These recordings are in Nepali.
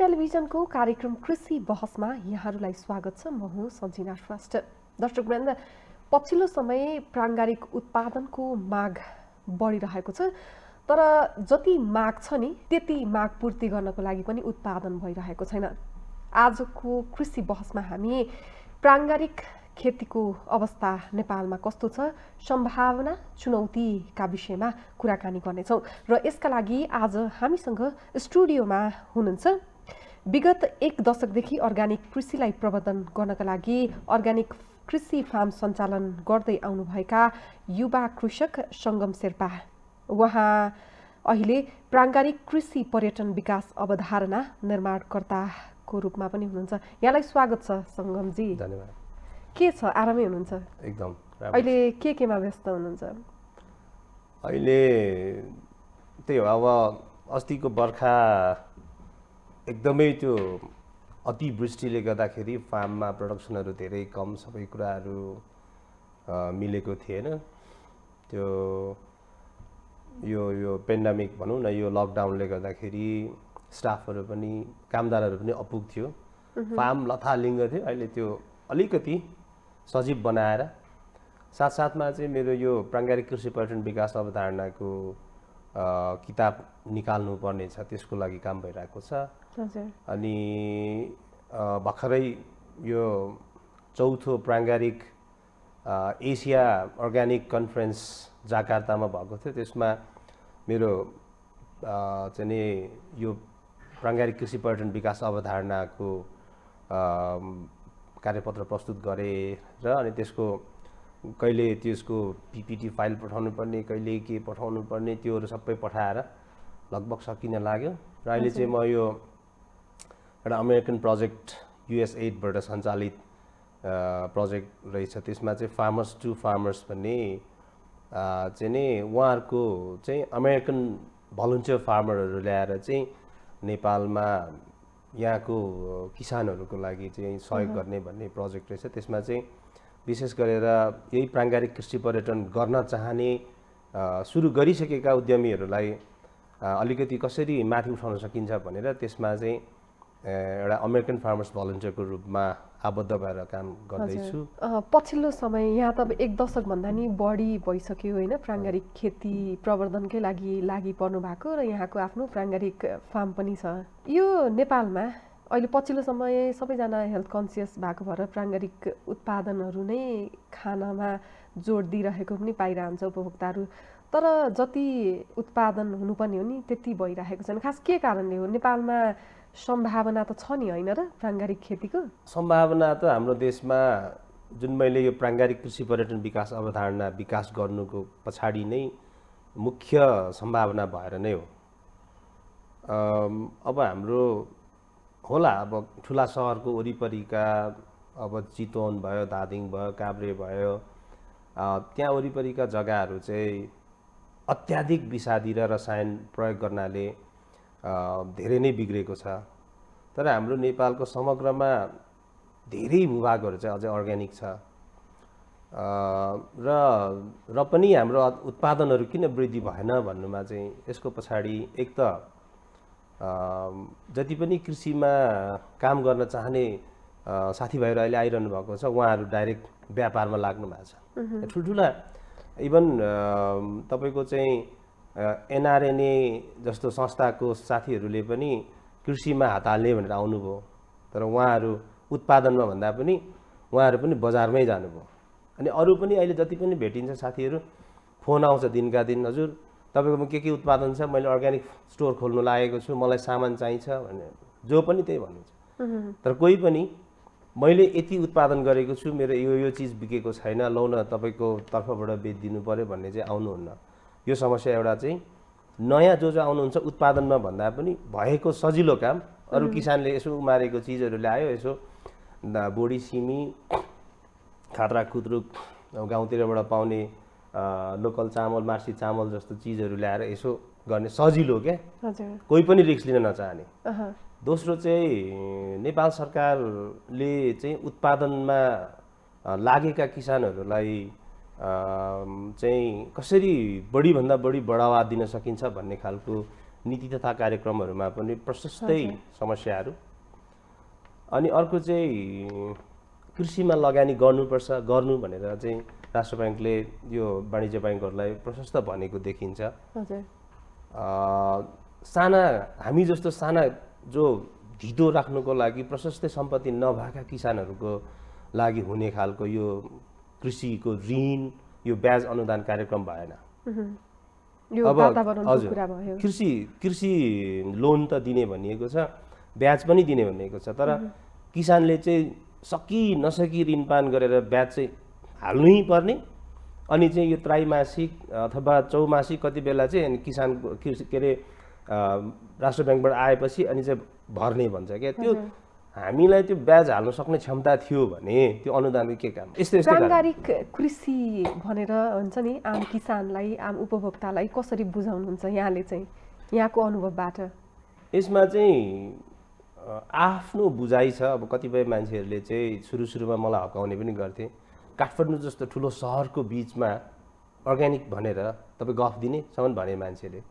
टेलिभिजनको कार्यक्रम कृषि बहसमा यहाँहरूलाई स्वागत छ। म हुँ सञ्जना श्रेष्ठ। दर्शकवृन्द, पछिल्लो समय प्राङ्गारिक उत्पादनको माग बढिरहेको छ, तर जति माग छ नि त्यति माग पूर्ति गर्नको लागि पनि उत्पादन भइरहेको छैन। आजको कृषि बहसमा हामी प्राङ्गारिक खेतीको अवस्था नेपालमा कस्तो छ, सम्भावना चुनौतीका विषयमा कुराकानी गर्नेछौँ। र यसका लागि आज हामीसँग स्टुडियोमा हुनुहुन्छ विगत 1 दशकदेखि अर्ग्यानिक कृषिलाई प्रवर्धन गर्नका लागि अर्ग्यानिक कृषि फार्म सञ्चालन गर्दै आउनुभएका युवा कृषक सङ्गम शेर्पा। उहाँ अहिले प्राङ्गारिक कृषि पर्यटन विकास अवधारणा निर्माणकर्ताको रूपमा पनि हुनुहुन्छ। यहाँलाई स्वागत छ सङ्गमजी। धन्यवाद। के छ, आरामै हुनुहुन्छ? एकदम। अहिले केमा व्यस्त हुनुहुन्छ? अहिले त्यही हो, अब अस्तिको बर्खा एकदमै त्यो अतिवृष्टिले गर्दाखेरि फार्ममा प्रोडक्सनहरू धेरै कम, सबै कुराहरू मिलेको थिएन। त्यो यो पेन्डेमिक भनौँ न, यो लकडाउनले गर्दाखेरि स्टाफहरू पनि, कामदारहरू पनि अपुग थियो। फार्म लथालिङ्ग थियो। अहिले त्यो अलिकति सजीव बनाएर साथसाथमा चाहिँ मेरो यो प्राङ्गारिक कृषि पर्यटन विकास अवधारणाको किताब निकाल्नु पर्ने छ, त्यसको लागि काम भइरहेको छ। अनि भर्खरै यो 4थो प्राङ्गारिक एसिया अर्ग्यानिक कन्फरेन्स जाकार्तामा भएको थियो। त्यसमा मेरो चाहिँ नि यो प्राङ्गारिक कृषि पर्यटन विकास अवधारणाको कार्यपत्र प्रस्तुत गरेर अनि त्यसको कहिले त्यसको पिपिटी फाइल पठाउनु पर्ने, कहिले के पठाउनु पर्ने, त्योहरू सबै पठाएर लगभग सकिन लाग्यो। र अहिले चाहिँ म यो एउटा अमेरिकन प्रोजेक्ट USAIDबाट सञ्चालित प्रोजेक्ट रहेछ। त्यसमा चाहिँ फार्मर्स टु फार्मर्स भन्ने चाहिँ नि उहाँहरूको चाहिँ अमेरिकन भलन्टियर फार्मरहरू ल्याएर चाहिँ नेपालमा यहाँको किसानहरूको लागि चाहिँ सहयोग गर्ने भन्ने प्रोजेक्ट रहेछ। त्यसमा चाहिँ विशेष गरेर यही प्राङ्गारिक कृषि पर्यटन गर्न चाहने सुरु गरिसकेका उद्यमीहरूलाई अलिकति कसरी माथि उठाउन सकिन्छ भनेर त्यसमा चाहिँ एउटा अमेरिकन फार्मर्स भलन्टियरको रूपमा आबद्ध भएर काम गर्दैछु। पछिल्लो समय यहाँ त 1 दशकभन्दा नि बढी भइसक्यो होइन, प्राङ्गारिक खेती प्रवर्धनकै लागि पर्नु भएको र यहाँको आफ्नो प्राङ्गारिक फार्म पनि छ। यो नेपालमा अहिले पछिल्लो समय सबैजना हेल्थ कन्सियस भएको भएर प्राङ्गारिक उत्पादनहरू नै खानामा जोड दिइरहेको पनि पाइरहन्छ उपभोक्ताहरू, तर जति उत्पादन हुनुपर्ने हो नि त्यति भइरहेको छैन। खास के कारणले हो? नेपालमा सम्भावना त छ नि होइन र प्राङ्गारिक खेतीको? सम्भावना त हाम्रो देशमा जुन मैले यो प्राङ्गारिक कृषि पर्यटन विकास अवधारणा विकास गर्नुको पछाडि नै मुख्य सम्भावना भएर नै हो। अब हाम्रो होला, अब ठुला सहरको वरिपरिका, अब चितवन भयो, धादिङ भयो, काभ्रे भयो, त्यहाँ वरिपरिका जग्गाहरू चाहिँ अत्याधिक विषादी र रसायन प्रयोग गर्नाले धेरै नै बिग्रेको छ। तर हाम्रो नेपालको समग्रमा धेरै भूभागहरू चाहिँ अझै अर्ग्यानिक छ। र पनि हाम्रो उत्पादनहरू किन वृद्धि भएन भन्नुमा चाहिँ यसको पछाडि एक त जति पनि कृषिमा काम गर्न चाहने साथीभाइहरू अहिले आइरहनु भएको छ, उहाँहरू डाइरेक्ट व्यापारमा लाग्नु भएको छ। ठुल्ठुला इभन तपाईँको चाहिँ NRNA जस्तो संस्थाको साथीहरूले पनि कृषिमा हात हाल्ने भनेर आउनुभयो, तर उहाँहरू उत्पादनमा भन्दा पनि उहाँहरू पनि बजारमै जानुभयो। अनि अरू पनि अहिले जति पनि भेटिन्छ साथीहरू, फोन आउँछ दिनका दिन, हजुर तपाईँकोमा के उत्पादन छ, मैले अर्ग्यानिक स्टोर खोल्नु लागेको छु, मलाई सामान चाहिन्छ भने जो पनि त्यही भन्नुहुन्छ। तर कोही पनि मैले यति उत्पादन गरेको छु, मेरो यो चिज बिकेको छैन, लौ न तपाईँको तर्फबाट बेचिदिनु पऱ्यो भन्ने चाहिँ आउनुहुन्न। यो समस्या एउटा चाहिँ नयाँ जो आउनुहुन्छ उत्पादनमा भन्दा पनि भएको सजिलो काम, अरू किसानले यसो उमारेको चिजहरू ल्यायो, यसो बोडी सिमी, खाद्रा खुद्रुक गाउँतिरबाट पाउने लोकल चामल, मार्सी चामल जस्तो चिजहरू ल्याएर यसो गर्ने सजिलो क्या, कोही पनि रिस्क लिन नचाहने। दोस्रो चाहिँ नेपाल सरकारले चाहिँ उत्पादनमा लागेका किसानहरूलाई चाहिँ कसरी बढीभन्दा बढी बढावा दिन सकिन्छ भन्ने खालको नीति तथा कार्यक्रमहरूमा पनि प्रशस्तै समस्याहरू। अनि अर्को चाहिँ कृषिमा लगानी गर्नु भनेर चाहिँ राष्ट्र ब्याङ्कले यो वाणिज्य ब्याङ्कहरूलाई प्रशस्त भनेको देखिन्छ। साना हामी जस्तो साना जो धितो राख्नुको लागि प्रशस्तै सम्पत्ति नभएका किसानहरूको लागि हुने खालको यो कृषिको ऋण, यो ब्याज अनुदान कार्यक्रम भएन। अब हजुर कृषि लोन त दिने भनिएको छ, ब्याज पनि दिने भनिएको छ, तर किसानले चाहिँ सकि नसकी ऋणपान गरेर ब्याज चाहिँ हाल्नै पर्ने। अनि चाहिँ यो त्रैमासिक अथवा चौमासिक कति बेला चाहिँ अनि किसानको के अरे राष्ट्र ब्याङ्कबाट आएपछि अनि चाहिँ भर्ने भन्छ क्या। त्यो हामीलाई त्यो ब्याज हाल्न सक्ने क्षमता थियो भने त्यो अनुदानको के काम। प्राङ्गारिक कृषि भनेर हुन्छ नि, आम किसानलाई, आम उपभोक्तालाई कसरी बुझाउनुहुन्छ यहाँले चाहिँ यहाँको अनुभवबाट? यसमा चाहिँ आफ्नो बुझाइ छ। अब कतिपय मान्छेहरूले चाहिँ सुरुमा मलाई हकाउने पनि गर्थे, काठमाडौँ जस्तो ठुलो सहरको बिचमा अर्ग्यानिक भनेर तपाईँ गफ दिनेसम्म भने मान्छेले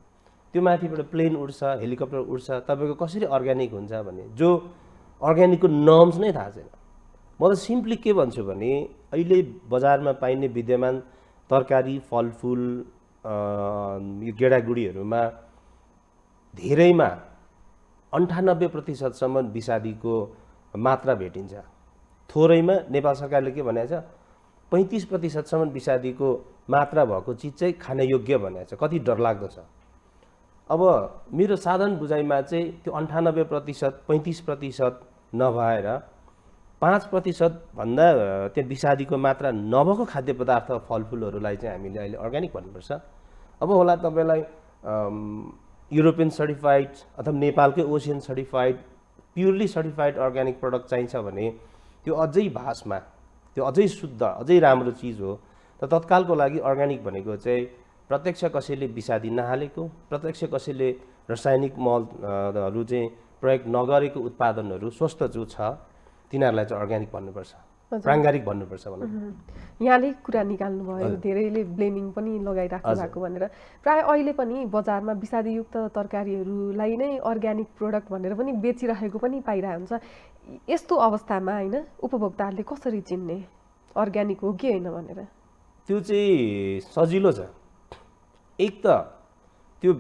त्यो माथिबाट प्लेन उड्छ, हेलिकप्टर उड्छ, तपाईँको कसरी अर्ग्यानिक हुन्छ भने जो अर्ग्यानिकको नर्म्स नै थाहा छैन। म त सिम्पली के भन्छु भने अहिले बजारमा पाइने विद्यमान तरकारी, फलफुल, यो गेडागुडीहरूमा धेरैमा 98% विषादीको मात्रा भेटिन्छ। थोरैमा नेपाल सरकारले के भनेको छ, 35% विषादीको मात्रा भएको चिज चाहिँ खाने योग्य भनेको छ। कति डरलाग्दो छ। अब मेरो साधारण बुझाइमा चाहिँ त्यो 98% 35% नभएर 5% भन्दा त्यो विषादीको मात्रा नभएको खाद्य पदार्थ, फलफुलहरूलाई चाहिँ हामीले अहिले अर्ग्यानिक भन्नुपर्छ। अब होला तपाईँलाई युरोपियन सर्टिफाइड अथवा नेपालकै ओसियन certified, purely certified organic product चाहिन्छ भने त्यो अझै भाषमा, त्यो अझै शुद्ध, अझै राम्रो चिज हो। त तत्कालको लागि अर्ग्यानिक भनेको चाहिँ प्रत्यक्ष कसैले विषादी नहालेको, प्रत्यक्ष कसैले रासायनिक मलहरू चाहिँ प्रयोग नगरेको उत्पादनहरू स्वस्थ जो छ तिनीहरूलाई चाहिँ अर्ग्यानिक भन्नुपर्छ, प्राङ्गारिक भन्नुपर्छ भनौँ। यहाँले कुरा निकाल्नुभयो, धेरैले ब्लेमिङ पनि लगाइराख्नु भएको भनेर। प्रायः अहिले पनि बजारमा विषादीयुक्त तरकारीहरूलाई नै अर्ग्यानिक प्रोडक्ट भनेर पनि बेचिरहेको पनि पाइरहेको हुन्छ। यस्तो अवस्थामा होइन उपभोक्ताहरूले कसरी चिन्ने अर्ग्यानिक हो कि होइन भनेर? त्यो चाहिँ सजिलो छ। एक त त्यो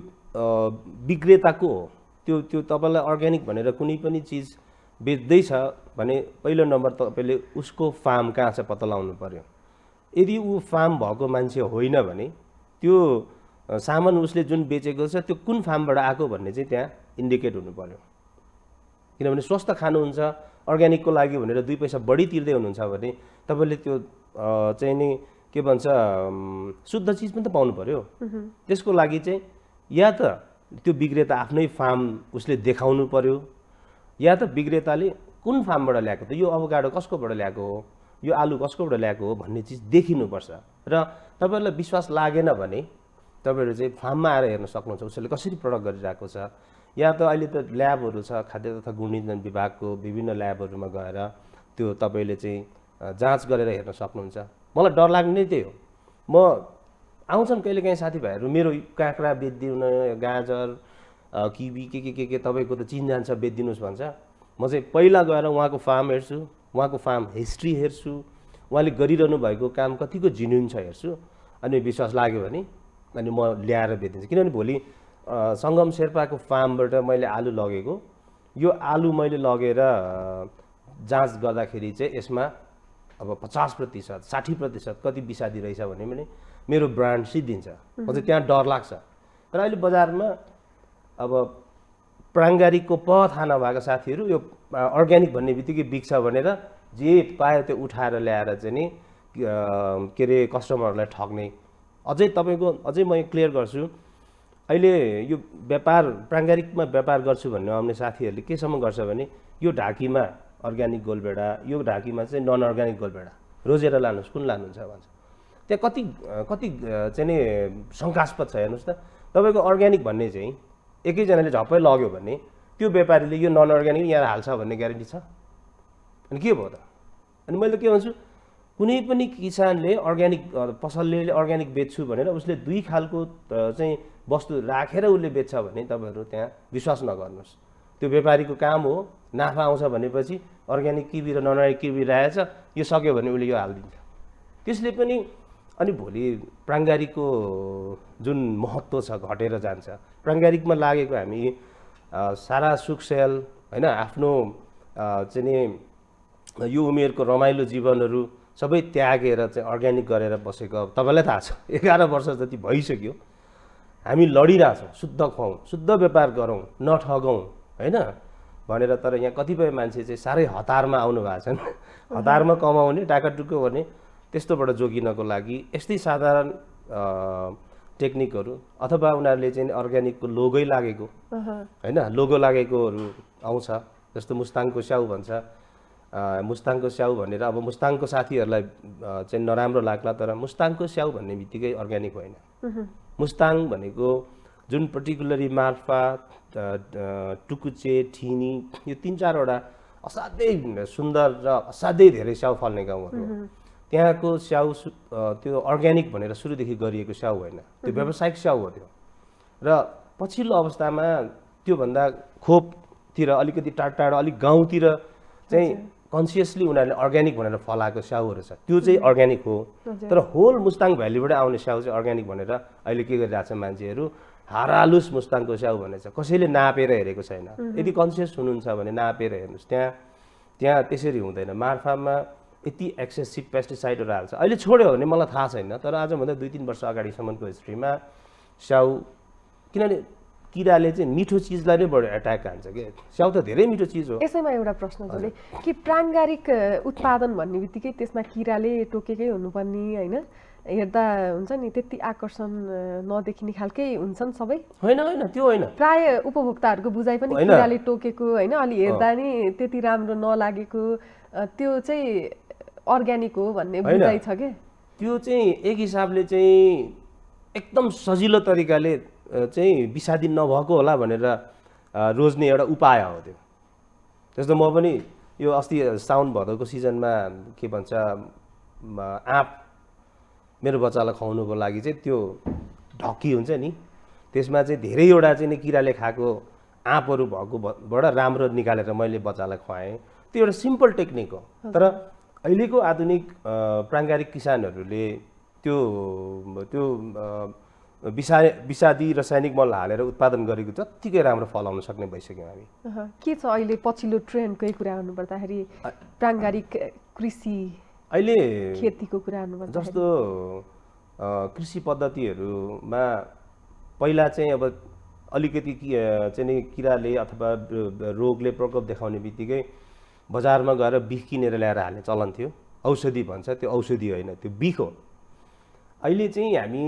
विक्रेताको हो, त्यो तपाईँलाई अर्ग्यानिक भनेर कुनै पनि चिज बेच्दैछ भने पहिलो नम्बर तपाईँले उसको फार्म कहाँ छ पत्ता लगाउनु पर्यो। यदि ऊ फार्म भएको मान्छे होइन भने त्यो सामान उसले जुन बेचेको छ त्यो कुन फार्मबाट आएको भन्ने चाहिँ त्यहाँ इन्डिकेट हुनु पर्यो। किनभने स्वस्थ खानुहुन्छ, अर्ग्यानिकको लागि भनेर 2 पैसा बढी तिर्दै हुनुहुन्छ भने तपाईँले त्यो चाहिँ नि के भन्छ शुद्ध चिज पनि त पाउनु पर्यो। त्यसको लागि चाहिँ या त त्यो विक्रेता आफ्नै फार्म उसले देखाउनु पर्यो, या त विक्रेताले कुन फार्मबाट ल्याएको, त यो अभोकाडो कसकोबाट ल्याएको हो, यो आलु कसकोबाट ल्याएको हो भन्ने चिज देखिनुपर्छ। र तपाईँहरूलाई विश्वास लागेन भने तपाईँहरू चाहिँ फार्ममा आएर हेर्न सक्नुहुन्छ उसले कसरी प्रडक्ट गरिरहेको छ। या त अहिले त ल्याबहरू छ, खाद्य तथा गुणनियन्त्रण विभागको विभिन्न ल्याबहरूमा गएर त्यो तपाईँले चाहिँ जाँच गरेर हेर्न सक्नुहुन्छ। मलाई डर लाग्ने नै त्यही हो। म आउँछन् कहिलेकाहीँ साथीभाइहरू मेरो काँक्रा बेचिदिनु, गाजर, किवी के तपाईँको त चिन जान्छ बेचिदिनुहोस् भन्छ। म चाहिँ पहिला गएर उहाँको फार्म हेर्छु, उहाँको फार्म हिस्ट्री हेर्छु, उहाँले गरिरहनु भएको काम कतिको जेन्युन छ हेर्छु। अनि विश्वास लाग्यो भने अनि म ल्याएर बेचिदिन्छु। किनभने भोलि सङ्गम शेर्पाको फार्मबाट मैले आलु लगेको, यो आलु मैले लगेर जाँच गर्दाखेरि चाहिँ यसमा अब 50% 60% कति विषादी रहेछ भने मेरो ब्रान्ड सिद्धिन्छ। म चाहिँ त्यहाँ डर लाग्छ। तर अहिले बजारमा अब प्राङ्गारिकको थाहा नभएका साथीहरू यो अर्ग्यानिक भन्ने बित्तिकै बिक्छ भनेर जे पायो त्यो उठाएर ल्याएर चाहिँ नि के अरे कस्टमरहरूलाई ठग्ने। अझै तपाईँको अझै म क्लियर गर्छु, अहिले यो व्यापार प्राङ्गारिकमा व्यापार गर्छु भन्ने आउने साथीहरूले केसम्म गर्छ भने यो ढाकीमा अर्ग्यानिक गोलभेडा, यो ढाकीमा चाहिँ नन अर्ग्यानिक गोलभेडा रोजेर लानुहोस्, कुन लानुहुन्छ भन्छ। त्यहाँ कति चाहिँ नि शङ्कास्पद छ। हेर्नुहोस् त, तपाईँको अर्ग्यानिक भन्ने चाहिँ एकैजनाले झप्पै लग्यो भने त्यो व्यापारीले यो नन अर्ग्यानिक यहाँ हाल्छ भन्ने ग्यारेन्टी छ? अनि के भयो त? अनि मैले के भन्छु, कुनै पनि किसानले अर्ग्यानिक पसलले अर्ग्यानिक बेच्छु भनेर उसले 2 खालको चाहिँ वस्तु राखेर उसले बेच्छ भने तपाईँहरू त्यहाँ विश्वास नगर्नुहोस्। त्यो व्यापारीको काम हो, नाफा आउँछ भनेपछि अर्ग्यानिक किबी र नन अर्ग्यानिक किबी राखेछ, यो सक्यो भने उसले यो हालिदिन्छ। त्यसले पनि अनि भोलि प्राङ्गारिकको जुन महत्त्व छ घटेर जान्छ। प्राङ्गारिकमा लागेको हामी सारा सुख सेल होइन, आफ्नो चाहिँ नि यो उमेरको रमाइलो जीवनहरू सबै त्यागेर चाहिँ अर्ग्यानिक गरेर बसेको अब तपाईँलाई थाहा छ 11 वर्ष जति भइसक्यो हामी लडिरहेछौँ, शुद्ध खुवाउँ, शुद्ध व्यापार गरौँ, नठगौँ होइन भनेर। तर यहाँ कतिपय मान्छे चाहिँ साह्रै हतारमा आउनु भएको छन्। हतारमा कमाउने टाकाटुक्को भने त्यस्तोबाट जोगिनको लागि यस्तै साधारण टेक्निकहरू अथवा उनीहरूले चाहिँ अर्ग्यानिकको लोगै लागेको होइन, लोगो लागेकोहरू आउँछ। जस्तो मुस्ताङको स्याउ भन्छ, मुस्ताङको स्याउ भनेर अब मुस्ताङको साथीहरूलाई चाहिँ नराम्रो लाग्ला, तर मुस्ताङको स्याउ भन्ने बित्तिकै अर्ग्यानिक होइन। मुस्ताङ भनेको जुन पर्टिकुलरली मार्फा, टुकुचे, ठिनी यो 3-4वटा असाध्यै सुन्दर र असाध्यै धेरै स्याउ फल्ने गाउँहरू हो। त्यहाँको स्याउ त्यो अर्ग्यानिक भनेर सुरुदेखि गरिएको स्याउ होइन, त्यो व्यावसायिक स्याउ हो त्यो। र पछिल्लो अवस्थामा त्योभन्दा खोपतिर अलिकति टाढो अलिक गाउँतिर चाहिँ कन्सियसली उनीहरूले अर्ग्यानिक भनेर फलाएको स्याउहरू छ, त्यो चाहिँ अर्ग्यानिक हो। तर होल मुस्ताङ भ्यालीबाट आउने स्याउ चाहिँ अर्ग्यानिक भनेर अहिले के गरिरहेछ मान्छेहरू, हारालुस मुस्ताङको स्याउ भनेछ, कसैले नापेर हेरेको छैन। यदि कन्सियस हुनुहुन्छ भने नापेर हेर्नुहोस्, त्यहाँ त्यसरी हुँदैन। मार्फामा यति एक्सेसिभ पेस्टिसाइडहरू हाल्छ, अहिले छोड्यो भने मलाई थाहा छैन, तर आजभन्दा 2-3 वर्ष अगाडिसम्मको हिस्ट्रीमा स्याउ, किनभने किराले चाहिँ मिठो चिजलाई नै बढी एट्याक हान्छ कि, स्याउ त धेरै मिठो चिज हो। यसैमा एउटा प्रश्न जोडे कि प्राङ्गारिक उत्पादन भन्ने बित्तिकै त्यसमा किराले टोकेकै हुनुपर्ने होइन, हेर्दा हुन्छ नि त्यति आकर्षण नदेखिने खालकै हुन्छन् सबै? होइन होइन, त्यो होइन। प्राय उपभोक्ताहरूको बुझाइ पनि किराले टोकेको होइन, अलि हेर्दा नि त्यति राम्रो नलागेको, त्यो चाहिँ अर्ग्यानिक हो भन्ने बुझाइ छ कि? त्यो चाहिँ एक हिसाबले चाहिँ एकदम सजिलो तरिकाले चाहिँ विषादी नभएको होला भनेर रोज्ने एउटा उपाय हो त्यो। जस्तो म पनि यो अस्ति साउन भदौको सिजनमा के भन्छ आँप मेरो बच्चालाई खुवाउनुको लागि चाहिँ त्यो ढक्की हुन्छ नि, त्यसमा चाहिँ धेरैवटा चाहिँ नि किराले खाएको आँपहरू भएकोबाट राम्रो निकालेर मैले बच्चालाई खुवाएँ। त्यो एउटा सिम्पल टेक्निक हो। तर अहिलेको आधुनिक प्राङ्गारिक किसानहरूले त्यो विषादी रासायनिक मल हालेर उत्पादन गरेको जत्तिकै राम्रो फलाउन सक्ने भइसक्यौँ हामी। के छ अहिले पछिल्लो ट्रेन्डकै कुरा गर्नुपर्दाखेरि प्राङ्गारिक कृषि अहिले खेतीको कुरा गर्नुपर्दा जस्तो कृषि पद्धतिहरूमा पहिला चाहिँ अब अलिकति चाहिँ नि किराले अथवा रोगले प्रकोप देखाउने बित्तिकै बजारमा गएर बिख किनेर ल्याएर हाल्ने चलन थियो। औषधि भन्छ, त्यो औषधि होइन, त्यो बिख हो। अहिले चाहिँ हामी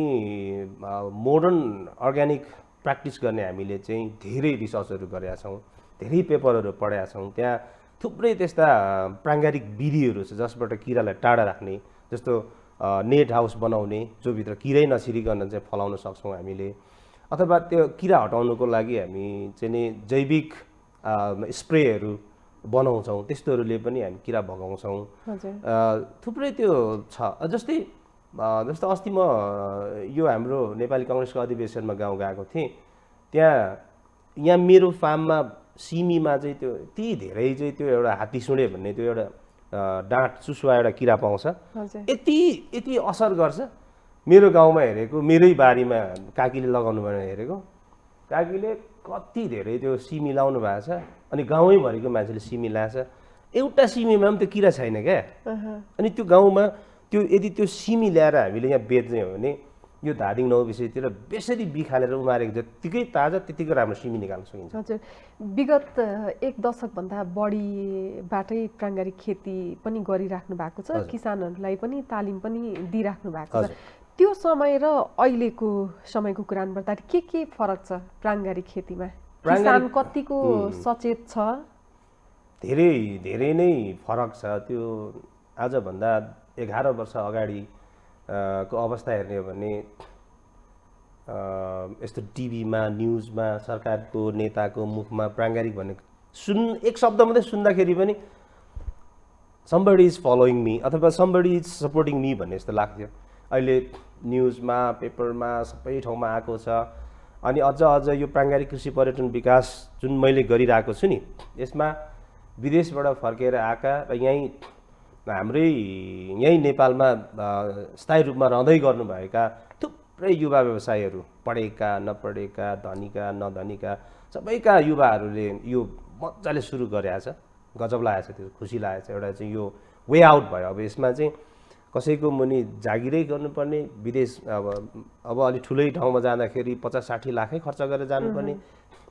मोडर्न अर्ग्यानिक प्र्याक्टिस गर्ने हामीले चाहिँ धेरै रिसर्चहरू गरेका छौँ, धेरै पेपरहरू पढेका छौँ। त्यहाँ थुप्रै त्यस्ता प्राङ्गारिक विधिहरू छ जसबाट किरालाई टाढा राख्ने, जस्तो नेट हाउस बनाउने जो भित्र किरै नछिरिकन चाहिँ फलाउन सक्छौँ हामीले, अथवा त्यो किरा हटाउनुको लागि हामी चाहिँ नि जैविक स्प्रेहरू बनाउँछौँ, त्यस्तोहरूले पनि हामी किरा भगाउँछौँ। थुप्रै त्यो छ। जस्तो अस्ति म यो हाम्रो नेपाली कङ्ग्रेसको अधिवेशनमा गाउँ गएको थिएँ, यहाँ मेरो फार्ममा सिमीमा चाहिँ त्यो यति धेरै चाहिँ त्यो एउटा हात्ती सुँडे भन्ने त्यो एउटा डाँट चुसुवा एउटा किरा पाउँछ, यति असर गर्छ। मेरो गाउँमा हेरेको, मेरै बारीमा काकीले लगाउनु भनेर हेरेको, काकीले कति धेरै त्यो सिमी लाउनु भएको छ, अनि गाउँैभरिको मान्छेले सिमी लाछ। एउटा सिमीमा पनि त्यो किरा छैन क्या। अनि त्यो गाउँमा त्यो यदि त्यो सिमी ल्याएर हामीले यहाँ बेच्ने हो भने यो धादिङ 9 विषयतिर बेसरी बिख हालेर उमारेको जत्तिकै ताजा त्यतिकै राम्रो सिमी निकाल्न सकिन्छ। हजुर, विगत 1 दशकभन्दा बढीबाटै प्राङ्गारिक खेती पनि गरिराख्नु भएको छ, किसानहरूलाई पनि तालिम पनि दिइराख्नु भएको छ। त्यो समय र अहिलेको समयको कुरा गर्दाखेरि के फरक छ प्राङ्गारिक खेतीमा? किसान कतिको सचेत छ? धेरै नै फरक छ। त्यो आजभन्दा 11 वर्ष अगाडि को अवस्था हेर्ने हो भने यस्तो टिभीमा न्युजमा सरकारको नेताको मुखमा प्राङ्गारिक भन्ने एक शब्द मात्रै सुन्दाखेरि पनि somebody is following me अथवा somebody is supporting me भन्ने जस्तो लाग्थ्यो। अहिले न्युजमा पेपरमा सबै ठाउँमा आएको छ। अनि अझ यो प्राङ्गारिक कृषि पर्यटन विकास जुन मैले गरिरहेको छु नि, यसमा विदेशबाट फर्केर आएका र हाम्रै यहीँ नेपालमा स्थायी रूपमा रहँदै गर्नुभएका थुप्रै युवा व्यवसायीहरू, पढेका नपढेका, धनीका नधनीका, सबैका युवाहरूले यो मजाले सुरु गरेको छ। गजब लागेको छ, त्यो खुसी लागेको छ। एउटा चाहिँ यो वे आउट भयो। अब यसमा चाहिँ कसैको मुनि जागिरै गर्नुपर्ने, विदेश अब अलि ठुलै ठाउँमा जाँदाखेरि 50-60 लाखै खर्च गरेर जानुपर्ने,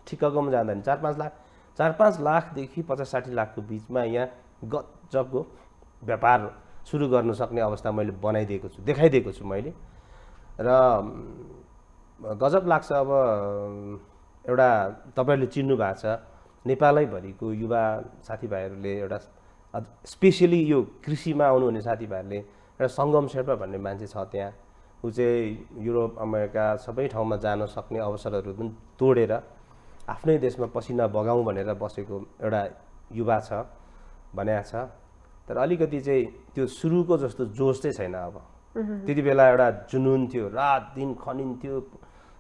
ठिक्ककोमा जाँदा नि 4-5 लाख, 4-5 लाखदेखि 50-60 लाखको बिचमा यहाँ गजबको व्यापार सुरु गर्न सक्ने अवस्था मैले बनाइदिएको छु, देखाइदिएको छु मैले। र गजब लाग्छ। अब एउटा तपाईँहरूले चिन्नु भएको छ, नेपालैभरिको युवा साथीभाइहरूले एउटा स्पेसियली यो कृषिमा आउनुहुने साथीभाइहरूले एउटा सङ्गम शेर्पा भन्ने मान्छे छ त्यहाँ। ऊ चाहिँ युरोप अमेरिका सबै ठाउँमा जान सक्ने अवसरहरू पनि तोडेर आफ्नै देशमा पसिना बगाउँ भनेर बसेको एउटा युवा छ भनेको छ। तर अलिकति चाहिँ त्यो सुरुको जस्तो जोस चाहिँ छैन। अब त्यति बेला एउटा जुनुन थियो, रात दिन खनिन्थ्यो,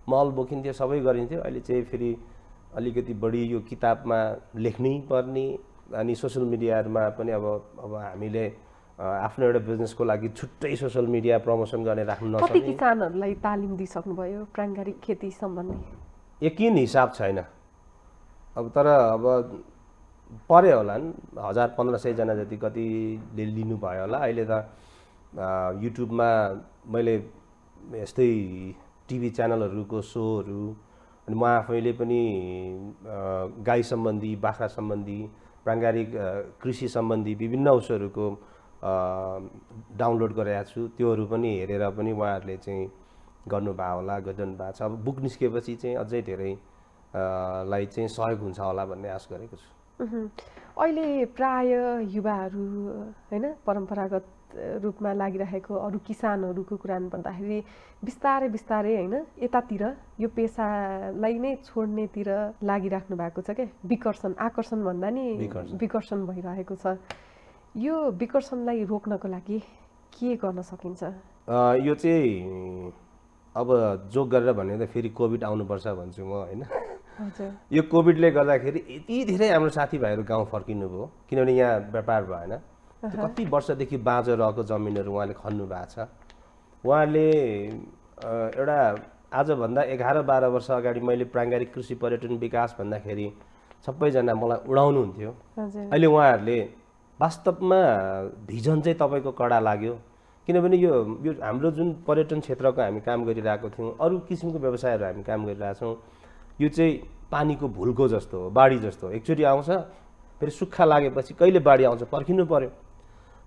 मल बोकिन्थ्यो, सबै गरिन्थ्यो। अहिले चाहिँ फेरि अलिकति बढी यो किताबमा लेख्नै पर्ने, अनि सोसियल मिडियाहरूमा पनि अब हामीले आफ्नो एउटा बिजनेसको लागि छुट्टै सोसियल मिडिया प्रमोसन गर्ने राख्नु नसक्ने। कति किसानहरूलाई तालिम दिइसक्नुभयो प्राङ्गारिक खेती सम्बन्धी? यकिन हिसाब छैन। अब तर अब पर्यो होला नि, 1000-1500 जना जति कतिले लिनुभयो होला। अहिले त युट्युबमा मैले यस्तै टिभी च्यानलहरूको सोहरू, अनि म आफैले पनि गाई सम्बन्धी, बाख्रा सम्बन्धी, प्राङ्गारिक कृषि सम्बन्धी विभिन्न उसहरूको डाउनलोड गरेको छु। त्योहरू पनि हेरेर पनि उहाँहरूले चाहिँ गर्नुभएको होला, गरिरहनु भएको छ। अब बुक निस्केपछि चाहिँ अझै धेरै लाई चाहिँ सहयोग हुन्छ होला भन्ने आश गरेको छु। अहिले प्राय युवाहरू हैन परम्परागत रूपमा लागिरहेको अरू किसानहरूको कुरा भन्दाखेरि बिस्तारै बिस्तारै हैन यतातिर यो पेसालाई नै छोड्नेतिर लागिराख्नु भएको छ के। विकर्षण, आकर्षण भन्दा नि विकर्षण भइरहेको छ। यो विकर्षणलाई रोक्नको लागि के गर्न सकिन्छ? यो चाहिँ अब जोक गरेर भने त फेरि कोभिड आउनुपर्छ भन्छु म, हैन। यो कोभिडले गर्दाखेरि यति धेरै हाम्रो साथीभाइहरू गाउँ फर्किनु भयो, किनभने यहाँ व्यापार भएन। कति वर्षदेखि बाँझो रहेको जमिनहरू उहाँले खन्नु भएको छ। उहाँले एउटा आजभन्दा 11-12 वर्ष अगाडि मैले प्राङ्गारिक कृषि पर्यटन विकास भन्दाखेरि सबैजना मलाई उडाउनुहुन्थ्यो। अहिले उहाँहरूले वास्तवमा भिजन चाहिँ तपाईँको कडा लाग्यो, किनभने यो हाम्रो जुन पर्यटन क्षेत्रको हामी काम गरिरहेको थियौँ, अरू किसिमको व्यवसायहरू हामी काम गरिरहेको छौँ। यो चाहिँ पानीको भुलको जस्तो हो, बाढी जस्तो हो। एकचोटि आउँछ, फेरि सुक्खा लागेपछि कहिले बाढी आउँछ पर्खिनु पर्यो।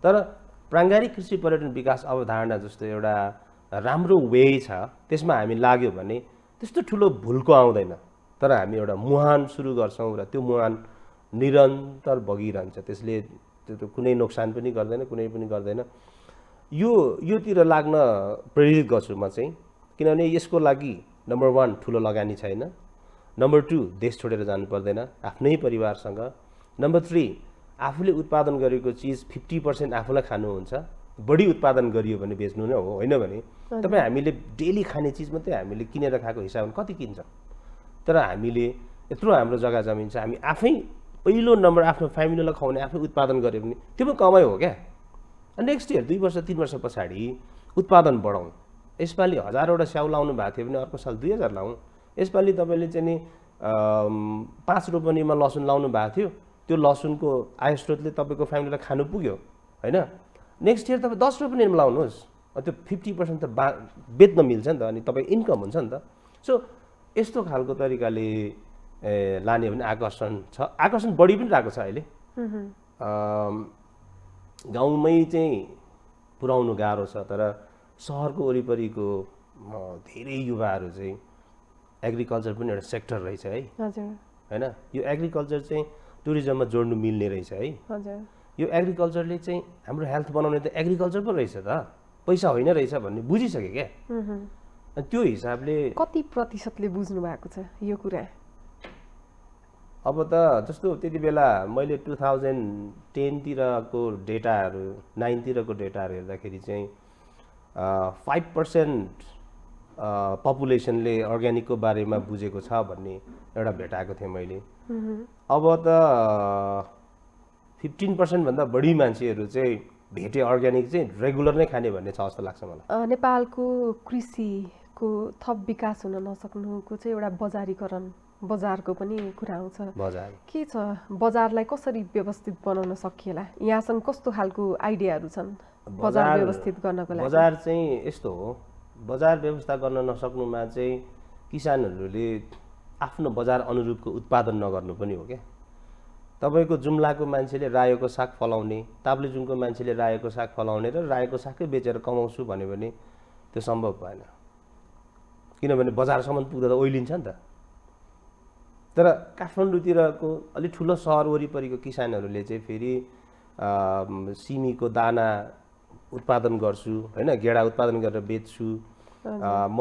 तर प्राङ्गारिक कृषि पर्यटन विकास अवधारणा जस्तो एउटा राम्रो वे छ, त्यसमा हामी लाग्यो भने त्यस्तो ठुलो भुलको आउँदैन। तर हामी एउटा मुहान सुरु गर्छौँ र त्यो मुहान निरन्तर बगिरहन्छ, त्यसले त्यो कुनै नोक्सान पनि गर्दैन, कुनै पनि गर्दैन। योतिर लाग्न प्रेरित गर्छु म चाहिँ, किनभने यसको लागि नम्बर 1 ठुलो लगानी छैन, नम्बर 2 देश छोडेर जानु पर्दैन आफ्नै परिवारसँग, नम्बर 3 आफूले उत्पादन गरेको चिज 50% आफूलाई खानुहुन्छ, बढी उत्पादन गरियो भने बेच्नु नै हो, होइन भने तपाईँ हामीले डेली खाने चिज मात्रै हामीले किनेर खाएको हिसाबमा कति किन्छ। तर हामीले यत्रो हाम्रो जग्गा जमिन छ, हामी आफै पहिलो नम्बर आफ्नो फ्यामिलीलाई खुवाउने आफै उत्पादन गऱ्यो भने त्यो पनि कमाइ हो क्या। नेक्स्ट इयर 2 वर्ष 3 वर्ष पछाडि उत्पादन बढाउँ। यसपालि 1000वटा स्याउ लाउनु भएको थियो भने अर्को साल 2000 लाउँ। यसपालि तपाईँले चाहिँ नि 5 रोपनीमा लसुन लाउनु भएको थियो, त्यो लसुनको आय स्रोतले तपाईँको फ्यामिलीलाई खानु पुग्यो, होइन। नेक्स्ट इयर तपाईँ 10 रोपनीमा लाउनुहोस्, त्यो 50% त बेच्न मिल्छ नि त, अनि तपाईँ इन्कम हुन्छ नि त। सो यस्तो खालको तरिकाले लाने भने आकर्षण छ, आकर्षण बढी पनि रहेको छ अहिले। गाउँमै चाहिँ पुर्याउनु गाह्रो छ, तर सहरको वरिपरिको धेरै युवाहरू चाहिँ एग्रिकल्चर पनि एउटा सेक्टर रहेछ है, होइन। यो एग्रिकल्चर चाहिँ टुरिज्ममा जोड्नु मिल्ने रहेछ है। यो एग्रिकल्चरले चाहिँ हाम्रो हेल्थ बनाउने त एग्रिकल्चर पो रहेछ त, पैसा होइन रहेछ भन्ने बुझिसके क्या। अनि त्यो हिसाबले कति प्रतिशतले बुझ्नु भएको छ यो कुरा? अब त जस्तो त्यति बेला मैले 2010तिरको डेटाहरू 9तिरको डेटाहरू हेर्दाखेरि चाहिँ 5% पपुलेसनले अर्ग्यानिकको बारेमा बुझेको छ भन्ने एउटा भेटाएको थिएँ मैले। अब त 15% भन्दा बढी मान्छेहरू चाहिँ भेटे अर्ग्यानिक चाहिँ रेगुलर नै खाने भन्ने छ जस्तो लाग्छ मलाई। नेपालको कृषिको थप विकास हुन नसक्नुको चाहिँ एउटा बजारीकरण, बजारको पनि कुरा आउँछ। बजार के छ, बजारलाई कसरी व्यवस्थित बनाउन सकिएला? यहाँसँग कस्तो खालको आइडियाहरू छन् बजार व्यवस्थित गर्नको लागि? बजार चाहिँ यस्तो हो, बजार व्यवस्था गर्न नसक्नुमा चाहिँ किसानहरूले आफ्नो बजार अनुरूपको उत्पादन नगर्नु पनि हो क्या। तपाईँको जुम्लाको मान्छेले रायोको साग फलाउने, ताप्लेजुङको मान्छेले रायोको साग फलाउने र रायोको सागै बेचेर कमाउँछु भन्यो भने त्यो सम्भव भएन, किनभने बजारसम्म पुग्दा त ओइलिन्छ नि त। तर काठमाडौँतिरको अलिक ठुलो सहर वरिपरिको किसानहरूले चाहिँ फेरि सिमीको दाना उत्पादन गर्छु होइन, गेडा उत्पादन गरेर बेच्छु, म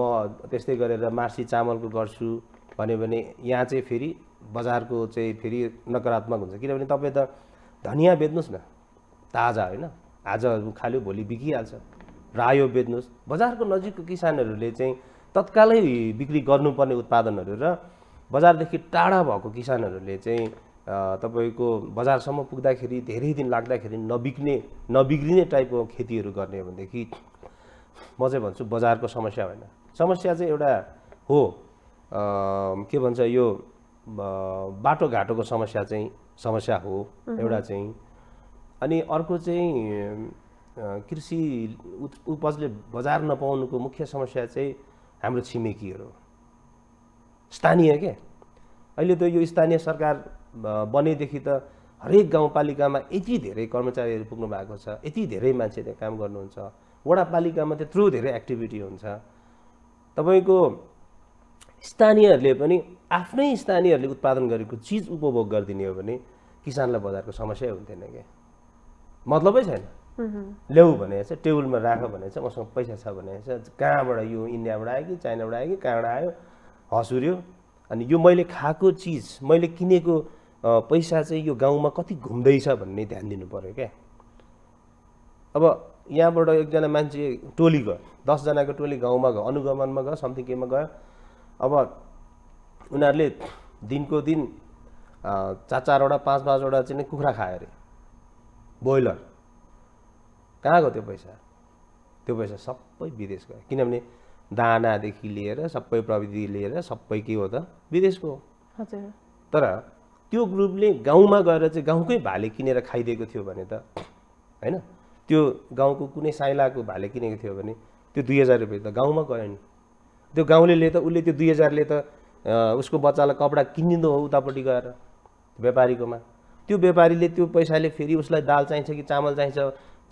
त्यस्तै गरेर मार्सी चामलको गर्छु भन्यो भने यहाँ चाहिँ फेरि बजारको चाहिँ फेरि नकारात्मक हुन्छ। किनभने तपाईँ त धनियाँ बेच्नुहोस् न, ताजा होइन, आज खाल्यो भोलि बिकिहाल्छ। रायो बेच्नुहोस्, बजारको नजिकको किसानहरूले चाहिँ तत्कालै बिक्री गर्नुपर्ने उत्पादनहरू र बजारदेखि टाढा भएको किसानहरूले चाहिँ तपाईँको बजारसम्म पुग्दाखेरि धेरै दिन लाग्दाखेरि नबिग्रिने टाइपको खेतीहरू गर्ने हो भनेदेखि म चाहिँ भन्छु बजारको समस्या होइन। समस्या चाहिँ एउटा हो के भन्छ यो बाटोघाटोको समस्या हो एउटा चाहिँ। अनि अर्को चाहिँ कृषि उपजले बजार नपाउनुको मुख्य समस्या चाहिँ हाम्रो छिमेकीहरू स्थानीय के। अहिले त यो स्थानीय सरकार बनेदेखि त हरेक गाउँपालिकामा यति धेरै कर्मचारीहरू पुग्नु भएको छ, यति धेरै मान्छे त्यहाँ काम गर्नुहुन्छ, वडापालिकामा त्यत्रो धेरै एक्टिभिटी हुन्छ। तपाईँको स्थानीयहरूले पनि आफ्नै स्थानीयहरूले उत्पादन गरेको चिज उपभोग गरिदिने हो भने किसानलाई बजारको समस्या हुन्थेन क्या, मतलबै छैन। ल्याऊ भने चाहिँ टेबलमा राख भने चाहिँ मसँग पैसा छ भने चाहिँ कहाँबाट यो इन्डियाबाट आयो कि चाइनाबाट आयो कि कहाँबाट आयो हँसुर्यो। अनि यो मैले खाएको चिज, मैले किनेको पैसा चाहिँ यो गाउँमा कति घुम्दैछ भन्ने ध्यान दिनु पऱ्यो क्या। अब यहाँबाट एकजना मान्छे टोली गयो, 10 जनाको टोली गाउँमा गयो, अनुगमनमा गयो, समथिङ केमा गयो। अब उनीहरूले दिनको दिन 4-4वटा 5-5वटा चाहिँ कुखुरा खायो अरे, ब्रोइलर। कहाँ गयो त्यो पैसा? त्यो पैसा सबै विदेश गयो, किनभने दानादेखि लिएर सबै प्रविधि लिएर सबै के हो त विदेशको हो। हजुर। तर त्यो ग्रुपले गाउँमा गएर चाहिँ गाउँकै भाले किनेर खाइदिएको थियो भने त होइन, त्यो गाउँको कुनै साइलाको भाले किनेको थियो भने त्यो 2000 रुपियाँ त गाउँमा गयो नि। त्यो गाउँलेले त उसले त्यो 2000ले त उसको बच्चालाई कपडा किनिदिँदो हो उतापट्टि गएर व्यापारीकोमा। त्यो व्यापारीले त्यो पैसाले फेरि उसलाई दाल चाहिन्छ कि चामल चाहिन्छ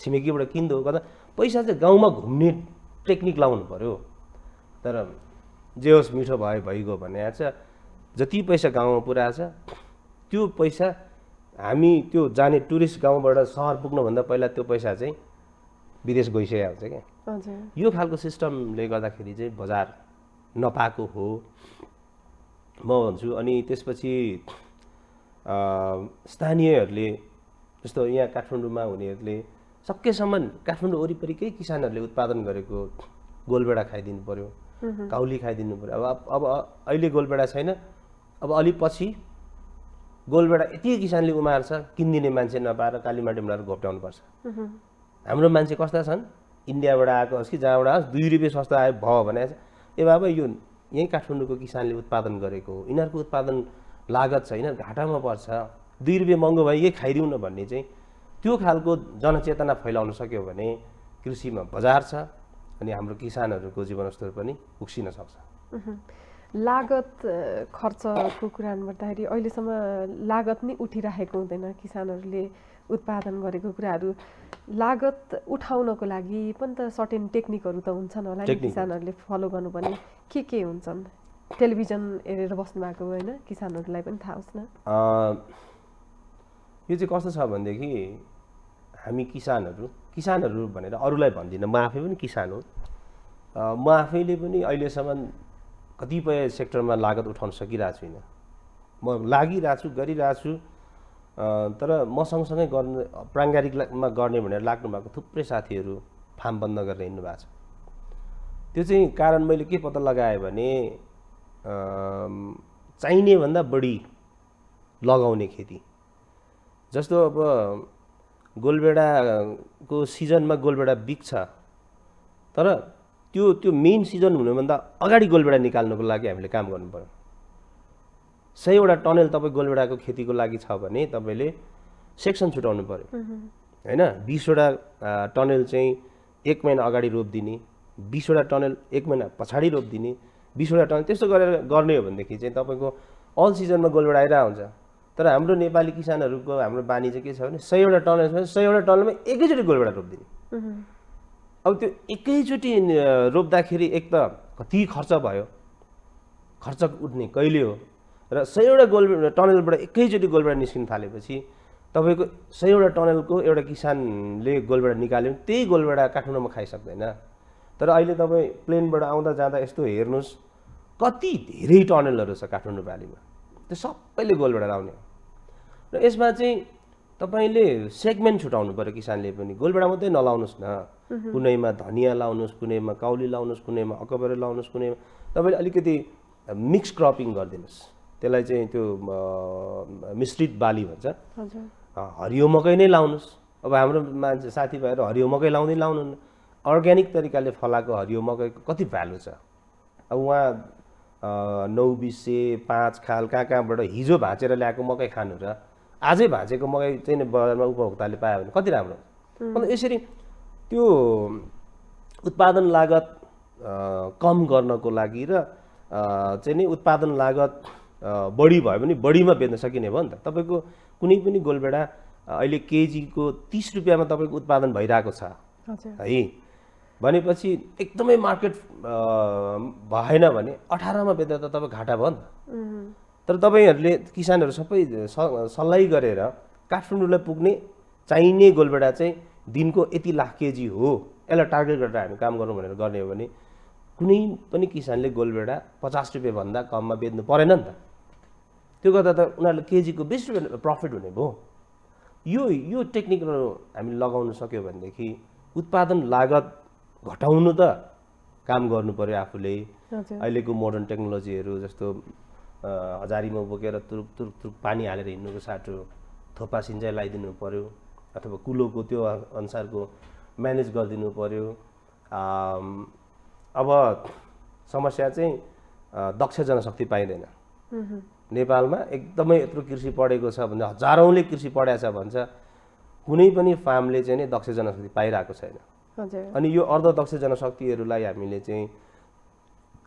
छिमेकीबाट किन्दो गर्दा पैसा चाहिँ गाउँमा घुम्ने टेक्निक लाउनु पर्यो। तर जे होस् मिठो भयो भइगयो भने छ, जति पैसा गाउँमा पुरा छ त्यो पैसा हामी त्यो जाने टुरिस्ट गाउँबाट सहर पुग्नुभन्दा पहिला त्यो पैसा चाहिँ विदेश गइसकेको हुन्छ क्या। यो खालको सिस्टमले गर्दाखेरि चाहिँ बजार नपाएको हो म भन्छु। अनि त्यसपछि स्थानीयहरूले जस्तो यहाँ काठमाडौँमा हुनेहरूले सकेसम्म काठमाडौँ वरिपरिकै किसानहरूले उत्पादन गरेको गोलबेडा खाइदिनु पर्यो, काउली खाइदिनु पर्यो। अब अहिले गोलबेडा छैन, अब अलि पछि गोलबेडा यति किसानले उमार्छ किनिदिने मान्छे नपाएर कालीमाटी बनाएर घोप्ट्याउनुपर्छ। हाम्रो मान्छे कस्ता छन्, इन्डियाबाट आएको होस् कि जहाँबाट आओस् 2 रुपियाँ सस्तो आयो भयो भने ए बाबा यो यहीँ काठमाडौँको किसानले उत्पादन गरेको हो, यिनीहरूको उत्पादन लागत छ, यिनीहरू घाटामा पर्छ, 2 रुपियाँ महँगो भयो यही खाइदिउँ न भन्ने चाहिँ त्यो खालको जनचेतना फैलाउन सक्यो भने कृषिमा बजार छ अनि हाम्रो किसानहरूको जीवनस्तर पनि उक्सिन सक्छ। लागत खर्चको कुरा गर्दाखेरि अहिलेसम्म लागत नै उठिराखेको हुँदैन। किसानहरूले उत्पादन गरेको कुराहरू लागत उठाउनको लागि पनि त सर्टेन टेक्निकहरू त हुन्छन् होला नि किसानहरूले फलो गर्नुपर्ने। के हुन्छन्? टेलिभिजन हेरेर बस्नु भएको होइन, किसानहरूलाई पनि थाहा होस् न। यो चाहिँ कस्तो छ भनेदेखि हामी किसानहरू भनेर अरूलाई भन्दिनँ, म आफै पनि किसान हो। म आफैले पनि अहिलेसम्म कतिपय सेक्टरमा लागत उठाउन सकिरहेको छुइनँ। म लागिरहेको छु गरिरहेको छु तर म सँगसँगै गर्ने प्राङ्गारिकमा गर्ने भनेर लाग्नु भएको थुप्रै साथीहरू फार्म बन्द गरेर हिँड्नु भएको छ। त्यो चाहिँ कारण मैले के पत्ता लगाएँ भने चाहिने भन्दा बढी लगाउने खेती। जस्तो अब गोलभेडाको सिजनमा गोलभेडा बिग्छ तर त्यो मेन सिजन हुनुभन्दा अगाडि गोलभेडा निकाल्नुको लागि हामीले काम गर्नु पर्यो। 100वटा टनेल तपाईँ गोलभेडाको खेतीको लागि छ भने तपाईँले सेक्सन छुटाउनु पर्यो होइन। 20वटा टनेल चाहिँ 1 महिना अगाडि रोपिदिने, 20वटा टनेल 1 महिना पछाडि रोपिदिने, 20वटा टनेल त्यस्तो गरेर गर्ने हो भनेदेखि चाहिँ तपाईँको अल सिजनमा गोलभेडा आइरहेको हुन्छ। तर हाम्रो नेपाली किसानहरूको हाम्रो बानी चाहिँ के छ भने 100वटा टनेल छ भने 100वटा टनेलमा एकैचोटि गोलभेडा रोपिदिने। अब त्यो एकैचोटि रोप्दाखेरि एक त कति खर्च भयो, खर्च उठ्ने कहिले हो र 100वटा गोलभेडा टनेलबाट एकैचोटि गोलभेडा निस्किन थालेपछि तपाईँको 100वटा टनेलको एउटा किसानले गोलभेडा निकाल्यो भने त्यही गोलभेडा काठमाडौँमा खाइसक्दैन। तर अहिले तपाईँ प्लेनबाट आउँदा जाँदा यस्तो हेर्नुहोस् कति धेरै टनेलहरू छ काठमाडौँ भ्यालीमा, त्यो सबैले गोलभेडा लाउने हो। र यसमा चाहिँ तपाईँले सेगमेन्ट छुटाउनु पर्यो किसानले पनि। गोलभेडा मात्रै नलाउनुहोस् न, कुनैमा धनियाँ लाउनुहोस्, कुनैमा काउली लाउनुहोस्, कुनैमा अकबरे लाउनुहोस्, कुनैमा तपाईँले अलिकति मिक्स क्रपिङ गरिदिनुहोस्। त्यसलाई चाहिँ त्यो मिश्रित बाली भन्छ। हरियो मकै नै लाउनुहोस्। अब हाम्रो मान्छे साथीभाइहरू हरियो मकै लाउनु न, अर्ग्यानिक तरिकाले फलाएको हरियो मकैको कति भ्यालु छ। अब उहाँ 9 5 खाल कहाँबाट हिजो भाँचेर ल्याएको मकै खानु र आजै भाँचेको मकै चाहिँ बजारमा उपभोक्ताले पायो भने कति राम्रो हुन्छ। अन्त यसरी त्यो उत्पादन लागत कम गर्नको लागि र चाहिँ नि उत्पादन लागत बढी भयो भने बढीमा बेच्न सकिने भयो नि त। तपाईँको कुनै पनि गोलभेडा अहिले केजीको 30 रुपियाँमा तपाईँको उत्पादन भइरहेको छ है भनेपछि एकदमै मार्केट भएन भने 18मा बेच्दा त तपाईँ घाटा भयो नि त। तर तपाईँहरूले किसानहरू सबै सल्लाह गरेर काठमाडौँलाई पुग्ने चाहिने गोलभेडा चाहिँ दिनको यति लाख केजी हो, यसलाई टार्गेट गरेर हामी काम गरौँ भनेर गर्ने हो भने कुनै पनि किसानले गोलभेडा 50 रुपियाँ भन्दा कममा बेच्नु परेन नि त। त्यो गर्दा त उनीहरूले केजीको 20 रुपियाँ प्रफिट हुने भयो। यो टेक्निकहरू हामीले लगाउन सक्यो भनेदेखि उत्पादन लागत घटाउनु त काम गर्नु पर्यो आफूले। अहिलेको मोडर्न टेक्नोलोजीहरू जस्तो हजारीमा बोकेर तुरुक तुरुक तुरुक पानी हालेर हिँड्नुको साटो थोपा सिँचाइ लगाइदिनु पर्यो अथवा कुलोको त्यो अनुसारको म्यानेज गरिदिनु पर्यो। अब समस्या चाहिँ दक्ष जनशक्ति पाइँदैन। नेपालमा एकदमै यत्रो कृषि पढेको छ भने हजारौँले कृषि पढाएको छ भन्छ, कुनै पनि फार्मले चाहिँ नि दक्ष जनशक्ति पाइरहेको छैन। अनि यो अर्धदक्ष जनशक्तिहरूलाई हामीले चाहिँ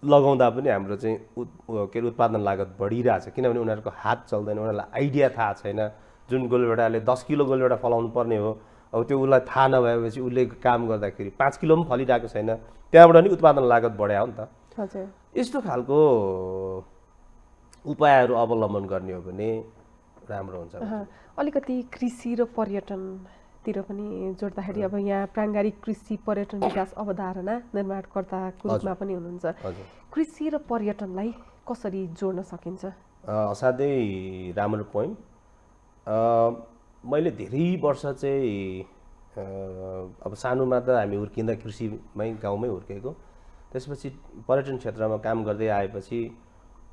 लगाउँदा पनि हाम्रो चाहिँ के अरे उत्पादन लागत बढिरहेछ, किनभने उनीहरूको हात चल्दैन, उनीहरूलाई आइडिया थाहा छैन। जुन गोलभेडाले 10 किलो गोलभेडा फलाउनु पर्ने हो, अब त्यो उसलाई थाहा नभएपछि उसले काम गर्दाखेरि 5 किलो पनि फलिरहेको छैन, त्यहाँबाट नि उत्पादन लागत बढ्या हो नि त। यस्तो खालको उपायहरू अवलम्बन गर्ने हो भने राम्रो हुन्छ। अलिकति कृषि र पर्यटनतिर पनि जोड्दाखेरि अब यहाँ प्राङ्गारिक कृषि पर्यटन विकास अवधारणा निर्माणकर्ताको रूपमा पनि हुनुहुन्छ। कृषि र पर्यटनलाई कसरी जोड्न सकिन्छ? असाध्यै राम्रो पोइन्ट। मैले धेरै वर्ष चाहिँ अब सानोमा त हामी हुर्किँदा कृषिमै गाउँमै हुर्केको, त्यसपछि पर्यटन क्षेत्रमा काम गर्दै आएपछि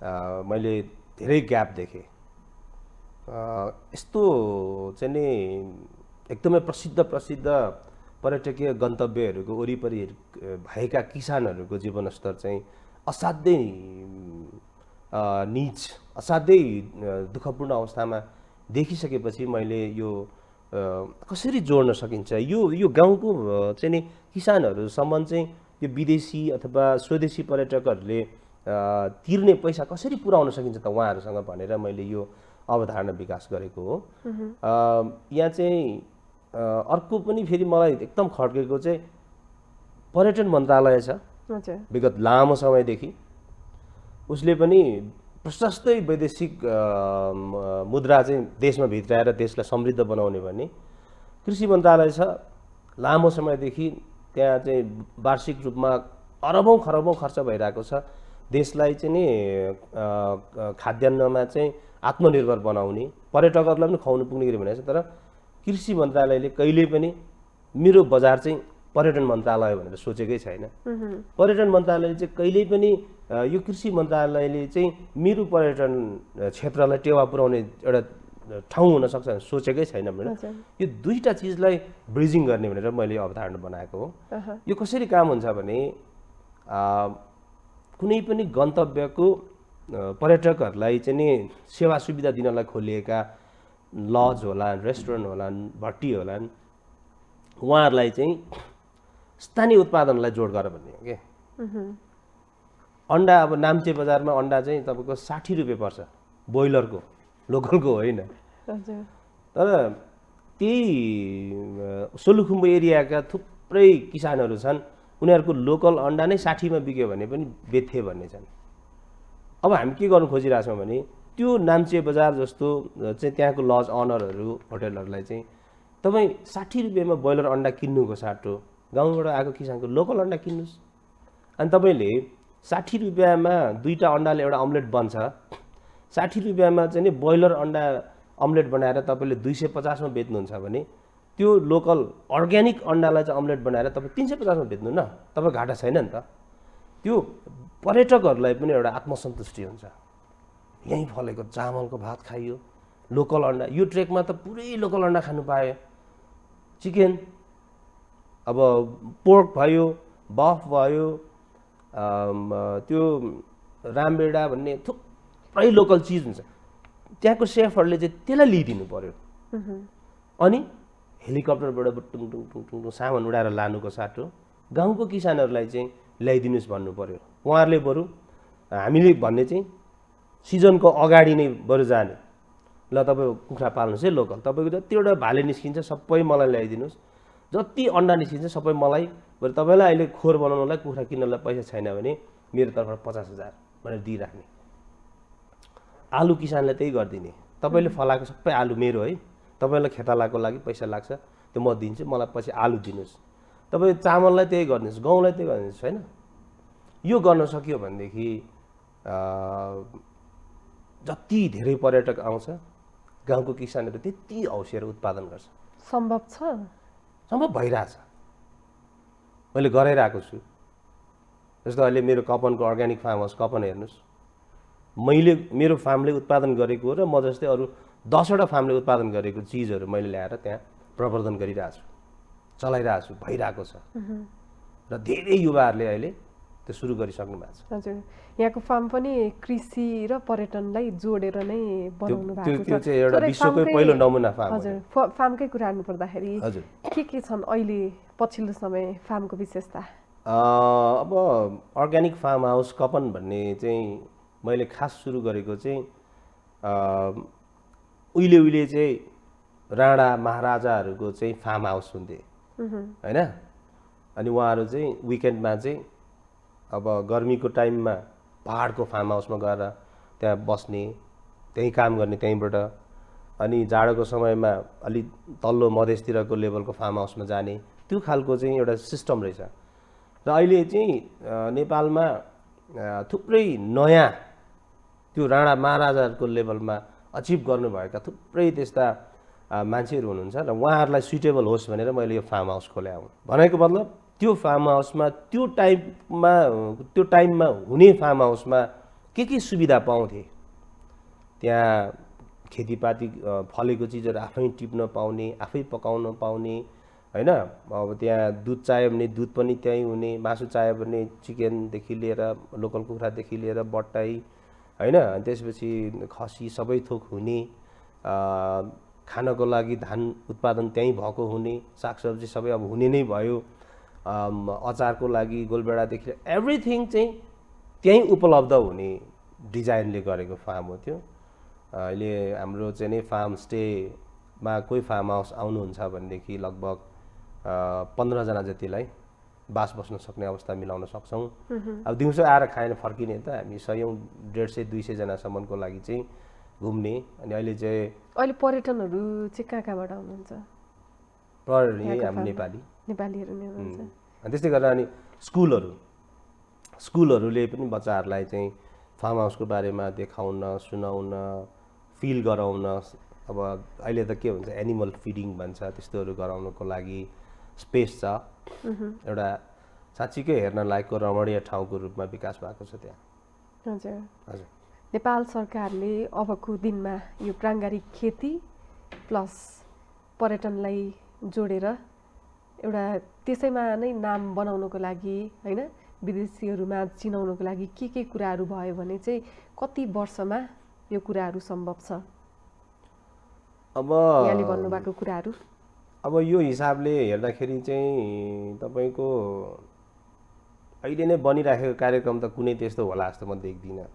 मैले धेरै ग्याप देखेँ। यस्तो चाहिँ नि एकदमै प्रसिद्ध पर्यटकीय गन्तव्यहरूको वरिपरि भएका किसानहरूको जीवनस्तर चाहिँ असाध्यै नीच, असाध्यै दुःखपूर्ण अवस्थामा देखिसकेपछि मैले यो कसरी जोड्न सकिन्छ, यो गाउँको चाहिँ नि किसानहरूसम्म चाहिँ यो विदेशी अथवा स्वदेशी पर्यटकहरूले तिर्ने पैसा कसरी पुर्याउन सकिन्छ त उहाँहरूसँग भनेर मैले यो अवधारणा विकास गरेको हो। यहाँ चाहिँ अर्को पनि फेरि मलाई एकदम खड्केको चाहिँ पर्यटन मन्त्रालय छ। विगत लामो समयदेखि उसले पनि प्रशस्तै वैदेशिक मुद्रा चाहिँ देशमा भित्राएर देशलाई समृद्ध बनाउने भने कृषि मन्त्रालय छ। लामो समयदेखि त्यहाँ चाहिँ वार्षिक रूपमा अरबौँ खरबौँ खर्च भइरहेको छ। देशलाई चाहिँ नि खाद्यान्नमा चाहिँ आत्मनिर्भर बनाउने, पर्यटकहरूलाई पनि खुवाउनु पुग्ने गरी भनेको छ। तर कृषि मन्त्रालयले कहिल्यै पनि मेरो बजार चाहिँ पर्यटन मन्त्रालय भनेर सोचेकै छैन। पर्यटन मन्त्रालयले चाहिँ कहिल्यै पनि यो कृषि मन्त्रालयले चाहिँ मेरो पर्यटन क्षेत्रलाई टेवा पुर्याउने एउटा ठाउँ हुन सक्छ भनेर सोचेकै छैन भनेर यो दुईटा चिजलाई ब्रिजिङ गर्ने भनेर मैले अवधारणा बनाएको हो। यो कसरी काम हुन्छ भने कुनै पनि गन्तव्यको पर्यटकहरूलाई चाहिँ नि सेवा सुविधा दिनलाई खोलिएका लज होला, रेस्टुरेन्ट होला, भट्टी होला, उहाँहरूलाई चाहिँ स्थानीय उत्पादनलाई जोड गर भन्ने हो कि। अन्डा अब नाम्चे बजारमा अन्डा चाहिँ तपाईँको 60 रुपियाँ पर्छ, ब्रोइलरको, लोकलको होइन। तर त्यही सोलुखुम्बु एरियाका थुप्रै किसानहरू छन्, उनीहरूको लोकल अन्डा नै 60 मा बिक्यो भने पनि बेच्थे भन्ने छन्। अब हामी के गर्नु खोजिरहेछौँ भने त्यो नाम्चे बजार जस्तो चाहिँ त्यहाँको लज अनरहरू, होटेलहरूलाई चाहिँ तपाईँ 60 रुपियाँमा ब्रोइलर अन्डा किन्नुको साटो गाउँबाट आएको किसानको लोकल अन्डा किन्नुहोस्। अनि तपाईँले 60 रुपियाँमा दुईटा अन्डाले एउटा अम्लेट बन्छ, 60 रुपियाँमा चाहिँ नि ब्रोइलर अन्डा अम्लेट बनाएर तपाईँले 250 मा बेच्नुहुन्छ भने त्यो लोकल अर्ग्यानिक अन्डालाई चाहिँ अम्लेट बनाएर तपाईँ 350 मा बेच्नु न, तपाईँ घाटा छैन नि त। त्यो पर्यटकहरूलाई पनि एउटा आत्मसन्तुष्टि हुन्छ, यहीँ फलेको चामलको भात खाइयो, लोकल अन्डा। यो ट्रेकमा त पुरै लोकल अन्डा खानु पायो, चिकन, अब पोर्क भयो, बफ भयो, त्यो रामबेडा भन्ने थुप्रै लोकल चिज हुन्छ। त्यहाँको सेफहरूले चाहिँ त्यसलाई लिइदिनु पर्यो। अनि हेलिकप्टरबाट टुङ टुङ टुङ टुङ टुङ सामान उडाएर लानुको साटो गाउँको किसानहरूलाई चाहिँ ल्याइदिनुहोस् भन्नु पर्यो। उहाँहरूले बरु हामीले भन्ने चाहिँ सिजनको अगाडि नै बरु जाने, ल तपाईँ कुखुरा पाल्नुहोस् है लोकल, तपाईँको जतिवटा भाले निस्किन्छ सबै मलाई ल्याइदिनुहोस्, जति अन्डा निस्किन्छ सबै मलाई, बरु तपाईँलाई अहिले खोर बनाउनलाई, कुखुरा किन्नलाई पैसा छैन भने मेरो तर्फबाट 50,000 भनेर दिइराख्ने। आलु किसानलाई त्यही गरिदिने, तपाईँले फलाएको सबै आलु मेरो है, तपाईँलाई खेतालाको लागि पैसा लाग्छ त्यो म दिन्छु, मलाई पछि आलु दिनुहोस्। तपाईँ चामललाई त्यही गरिदिनुहोस्, गहुँलाई त्यही गरिदिनुहोस् होइन। यो गर्न सकियो भनेदेखि जति धेरै पर्यटक आउँछ गाउँको किसानहरू त्यति हौसिएर उत्पादन गर्छ। सम्भव छ, सम्भव भइरहेछ, मैले गराइरहेको छु। जस्तो अहिले मेरो कपनको अर्ग्यानिक फार्म हाउस कपन हेर्नुहोस्, मैले मेरो फार्मले उत्पादन गरेको र म जस्तै अरू 10वटा फार्मले उत्पादन गरेको चिजहरू मैले ल्याएर त्यहाँ प्रवर्धन गरिरहेको छु, चलाइरहेको छु, भइरहेको छ। र धेरै युवाहरूले अहिले त्यो सुरु गरिसक्नु भएको छ। हजुर, यहाँको फार्म पनि कृषि र पर्यटनलाई जोडेर नै बनाउनु भएको छ। त्यो चाहिँ एउटा विश्वकै पहिलो नमुना फार्म। हजुर, फार्मकै कुरा गर्नु पर्दाखेरि के छन् अहिले पछिल्लो समय फार्मको विशेषता? अब अर्ग्यानिक फार्म हाउस कपन भन्ने चाहिँ मैले खास सुरु गरेको चाहिँ उहिले चाहिँ राणा महाराजाहरूको चाहिँ फार्म हाउस हुन्थे होइन। अनि उहाँहरू चाहिँ विकेन्डमा चाहिँ अब गर्मीको टाइममा पहाडको फार्म हाउसमा गएर त्यहाँ बस्ने, त्यहीँ काम गर्ने त्यहीँबाट, अनि जाडोको समयमा अलि तल्लो मधेसतिरको लेभलको फार्म हाउसमा जाने, त्यो खालको चाहिँ एउटा सिस्टम रहेछ। र अहिले चाहिँ नेपालमा थुप्रै नयाँ त्यो राणा महाराजाहरूको लेभलमा अचिभ गर्नुभएका थुप्रै त्यस्ता मान्छेहरू हुनुहुन्छ र उहाँहरूलाई सुइटेबल होस् भनेर मैले यो फार्म हाउस खोल्या हुँ। भनेको मतलब त्यो फार्म हाउसमा त्यो टाइममा हुने फार्म हाउसमा के सुविधा पाउँथे, त्यहाँ खेतीपाती फलेको चिजहरू आफै टिप्न पाउने, आफै पकाउन पाउने होइन। अब त्यहाँ दुध चाहियो भने दुध पनि त्यहीँ हुने, मासु चाहियो भने चिकनदेखि लिएर लोकल कुखुरादेखि लिएर बट्टाई होइन, त्यसपछि खसी सबै थोक हुने, खानको लागि धान उत्पादन त्यहीँ भएको हुने, सागसब्जी सबै अब हुने नै भयो, अचारको लागि गोलबेडादेखि एभ्रिथिङ चाहिँ त्यहीँ उपलब्ध हुने डिजाइनले गरेको फार्म हो त्यो। अहिले हाम्रो चाहिँ नि फार्म स्टेमा कोही फार्म हाउस आउनुहुन्छ भनेदेखि लगभग 15 जना जतिलाई बास बस्न सक्ने अवस्था मिलाउन सक्छौँ। अब दिउँसो आएर खाएर फर्किने त हामी 100-150-200 जनासम्मको लागि चाहिँ घुम्ने। अनि अहिले पर्यटनहरू चाहिँ कहाँबाट आउनुहुन्छ? हामी नेपालीहरू नै हुनुहुन्छ। अनि त्यस्तै गरेर अनि स्कुलहरूले पनि बच्चाहरूलाई चाहिँ फार्म हाउसको बारेमा देखाउन, सुनाउन, फिल गराउन, अब अहिले त के भन्छ एनिमल फिडिङ भन्छ, त्यस्तोहरू गराउनको लागि स्पेस छ। एउटा साँच्चीकै हेर्न लायकको रमणीय ठाउँको रूपमा विकास भएको छ त्यहाँ। हजुर हजुर, नेपाल सरकारले अबको दिनमा यो प्राङ्गारिक खेती प्लस पर्यटनलाई जोडेर एउटा त्यसैमा नै नाम बनाउनको लागि होइन, विदेशीहरूमा चिनाउनको लागि के कुराहरू भयो भने चाहिँ कति वर्षमा यो कुराहरू सम्भव छ? अब यहाँले भन्नुभएको कुराहरू अब यो हिसाबले हेर्दाखेरि चाहिँ तपाईँको अहिले नै बनिराखेको कार्यक्रम त कुनै त्यस्तो होला जस्तो म देख्दिनँ।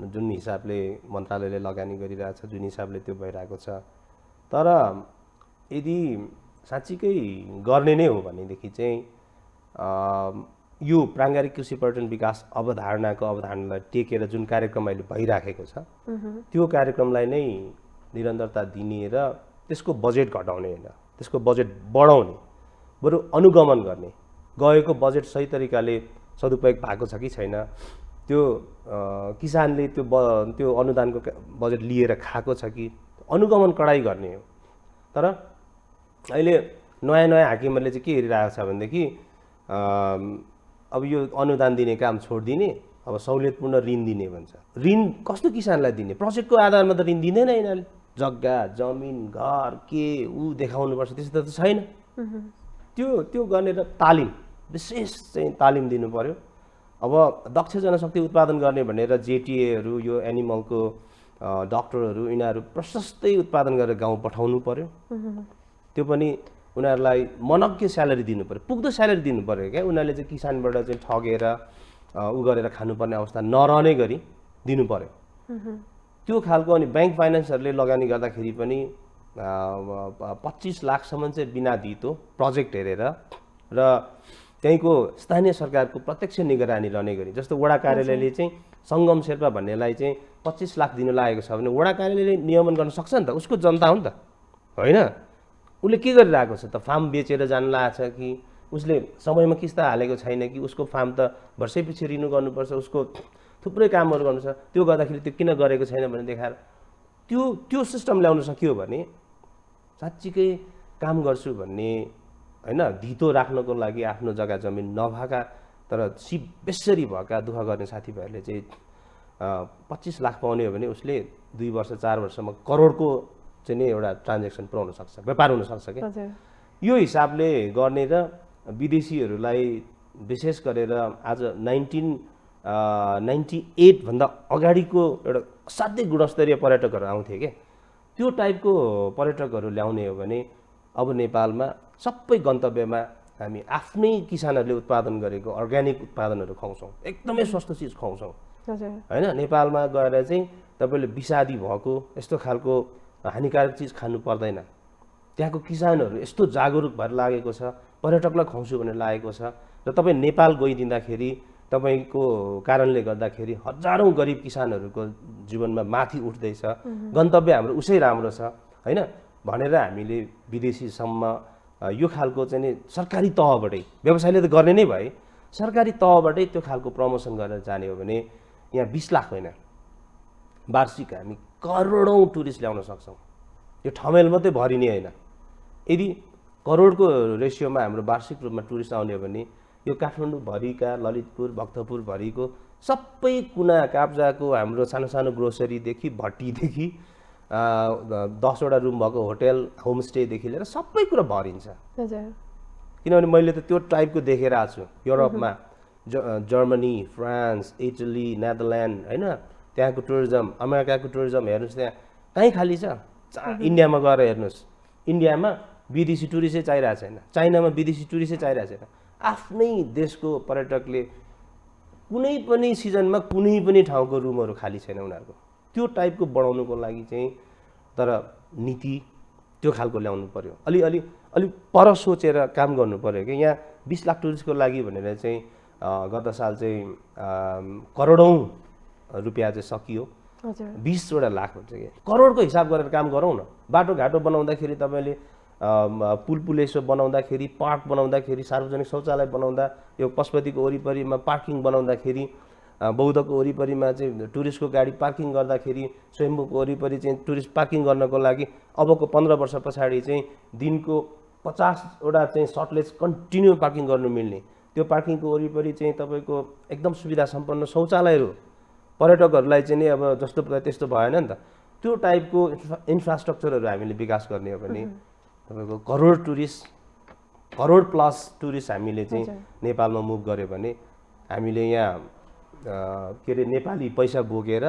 जुन हिसाबले मन्त्रालयले लगानी गरिरहेछ, जुन हिसाबले त्यो भइरहेको छ, तर यदि साँच्चीकै गर्ने नै हो भनेदेखि चाहिँ यो प्राङ्गारिक कृषि पर्यटन विकास अवधारणालाई टेकेर जुन कार्यक्रम अहिले भइराखेको छ त्यो कार्यक्रमलाई नै निरन्तरता दिने र त्यसको बजेट घटाउने होइन, त्यसको बजेट बढाउने, बरु अनुगमन गर्ने, गएको बजेट सही तरिकाले सदुपयोग भएको छ कि छैन, त्यो किसानले त्यो अनुदानको बजेट लिएर खाएको छ कि, अनुगमन कडाइ गर्ने हो। तर अहिले नयाँ हाकिमहरूले चाहिँ के हेरिरहेको छ भनेदेखि अब यो अनुदान दिने काम छोडिदिने, अब सहुलियतपूर्ण ऋण दिने भन्छ। ऋण कस्तो किसानलाई दिने? प्रोजेक्टको आधारमा त ऋण दिँदैन यिनीहरूले। जग्गा जमिन घर के ऊ देखाउनुपर्छ त्यस्तो त छैन। त्यो गर्ने र तालिम, विशेष चाहिँ तालिम दिनु पर्यो। अब दक्ष जनशक्ति उत्पादन गर्ने भनेर जेटिएहरू, यो एनिमलको डक्टरहरू, यिनीहरू प्रशस्तै उत्पादन गरेर गाउँ पठाउनु पर्यो। त्यो पनि उनीहरूलाई मनज्ञ स्यालेरी दिनु पर्यो, पुग्दो स्यालेरी दिनु पर्यो क्या। उनीहरूले चाहिँ किसानबाट चाहिँ ठगेर ऊ गरेर खानुपर्ने अवस्था नरहने गरी दिनु पर्यो त्यो खालको। अनि ब्याङ्क फाइनेन्सहरूले लगानी गर्दाखेरि पनि 25 लाखसम्म चाहिँ बिना दितो प्रोजेक्ट हेरेर र त्यहीँको स्थानीय सरकारको प्रत्यक्ष निगरानी रहने गरी, जस्तो वडा कार्यालयले चाहिँ सङ्गम शेर्पा भन्नेलाई चाहिँ 25 लाख दिनु लागेको छ भने वडा कार्यालयले नियमन गर्न सक्छ नि त, उसको जनता हो नि त, होइन? उसले के गरिरहेको छ त? फार्म बेचेर जानु लागेको छ कि, उसले समयमा किस्ता हालेको छैन कि, उसको फार्म त वर्षैपछि रिन्यू गर्नुपर्छ, उसको थुप्रै कामहरू गर्नु छ, त्यो गर्दाखेरि त्यो किन गरेको छैन भने देखाएर त्यो सिस्टम ल्याउन सकियो भने साँच्चीकै काम गर्छु भन्ने होइन, धितो राख्नको लागि आफ्नो जग्गा जमिन नभएका तर सिप बेसरी भएका दुःख गर्ने साथीभाइहरूले चाहिँ 25 लाख पाउने हो भने उसले 2 वर्ष 4 वर्षमा करोडको चाहिँ नै एउटा ट्रान्जेक्सन पुऱ्याउन सक्छ, व्यापार हुन सक्छ क्या। यो हिसाबले गर्ने र विदेशीहरूलाई विशेष गरेर आज 1998 भन्दा अगाडिको एउटा असाध्यै गुणस्तरीय पर्यटकहरू आउँथे क्या, त्यो टाइपको पर्यटकहरू ल्याउने हो भने अब नेपालमा सबै गन्तव्यमा हामी आफ्नै किसानहरूले उत्पादन गरेको अर्ग्यानिक उत्पादनहरू खुवाउँछौँ, एकदमै सस्तो चिज खुवाउँछौँ होइन। नेपालमा गएर चाहिँ तपाईँले विषादी भएको यस्तो खालको हानिकारक चिज खानु पर्दैन। त्यहाँको किसानहरू यस्तो जागरुक भएर लागेको छ, पर्यटकलाई खुवाउँछु भनेर लागेको छ। र तपाईँ नेपाल गइदिँदाखेरि तपाईँको कारणले गर्दाखेरि हजारौँ गरिब किसानहरूको जीवनमा माथि उठ्दैछ, गन्तव्य हाम्रो उसै राम्रो छ होइन भनेर हामीले विदेशीसम्म यो खालको चाहिँ नि सरकारी तहबाटै, व्यवसायले त गर्ने नै भए सरकारी तहबाटै त्यो खालको प्रमोसन गरेर जाने हो भने यहाँ 20 लाख होइन, वार्षिक हामी करोडौँ टुरिस्ट ल्याउन सक्छौँ। यो ठमेल मात्रै भरिने होइन। यदि करोडको रेसियोमा हाम्रो वार्षिक रूपमा टुरिस्ट आउने हो भने यो काठमाडौँभरिका, ललितपुर भक्तपुरभरिको सबै कुना काप्जाको हाम्रो सानो सानो ग्रोसरीदेखि भट्टीदेखि 10वटा रुम भएको होटेल होमस्टेदेखि लिएर सबै कुरा भरिन्छ। किनभने मैले त त्यो टाइपको देखेर आएको छु युरोपमा, जर्मनी, फ्रान्स, इटली, नेदरल्यान्ड होइन, त्यहाँको टुरिज्म, अमेरिकाको टुरिज्म हेर्नुहोस्, त्यहाँ कहीँ खाली छ। इन्डियामा गएर हेर्नुहोस्, इन्डियामा विदेशी टुरिस्टै चाहिरहेको छैन, चाइनामा विदेशी टुरिस्टै चाहिरहेको छैन। आफ्नै देशको पर्यटकले कुनै पनि सिजनमा कुनै पनि ठाउँको रुमहरू खाली छैन उनीहरूको। त्यो टाइपको बढाउनुको लागि चाहिँ तर नीति त्यो खालको ल्याउनु पर्यो, अलि पर सोचेर काम गर्नु पर्यो कि। यहाँ 20 लाख टुरिस्टको लागि भनेर चाहिँ गत साल चाहिँ करोडौँ रुपियाँ चाहिँ सकियो, 20वटा लाख हुन्छ कि। करोडको हिसाब गरेर काम गरौँ न। बाटोघाटो बनाउँदाखेरि तपाईँले पुलेसो बनाउँदाखेरि, पार्क बनाउँदाखेरि, सार्वजनिक शौचालय बनाउँदा, यो पशुपतिको वरिपरिमा पार्किङ बनाउँदाखेरि बौद्धको वरिपरिमा चाहिँ टुरिस्टको गाडी पार्किङ गर्दाखेरि स्वयम्भूको वरिपरि चाहिँ टुरिस्ट पार्किङ गर्नको लागि अबको 15 वर्ष पछाडि चाहिँ दिनको 50वटा चाहिँ सटलेज कन्टिन्यू पार्किङ गर्नु मिल्ने, त्यो पार्किङको वरिपरि चाहिँ तपाईँको एकदम सुविधा सम्पन्न शौचालयहरू पर्यटकहरूलाई चाहिँ नि अब जस्तो त्यस्तो भएन नि त। त्यो टाइपको इन्फ्रास्ट्रक्चरहरू हामीले विकास गर्ने हो भने तपाईँको करोड प्लस टुरिस्ट हामीले चाहिँ नेपालमा मुभ गऱ्यो भने हामीले यहाँ के अरे नेपाली पैसा बोकेर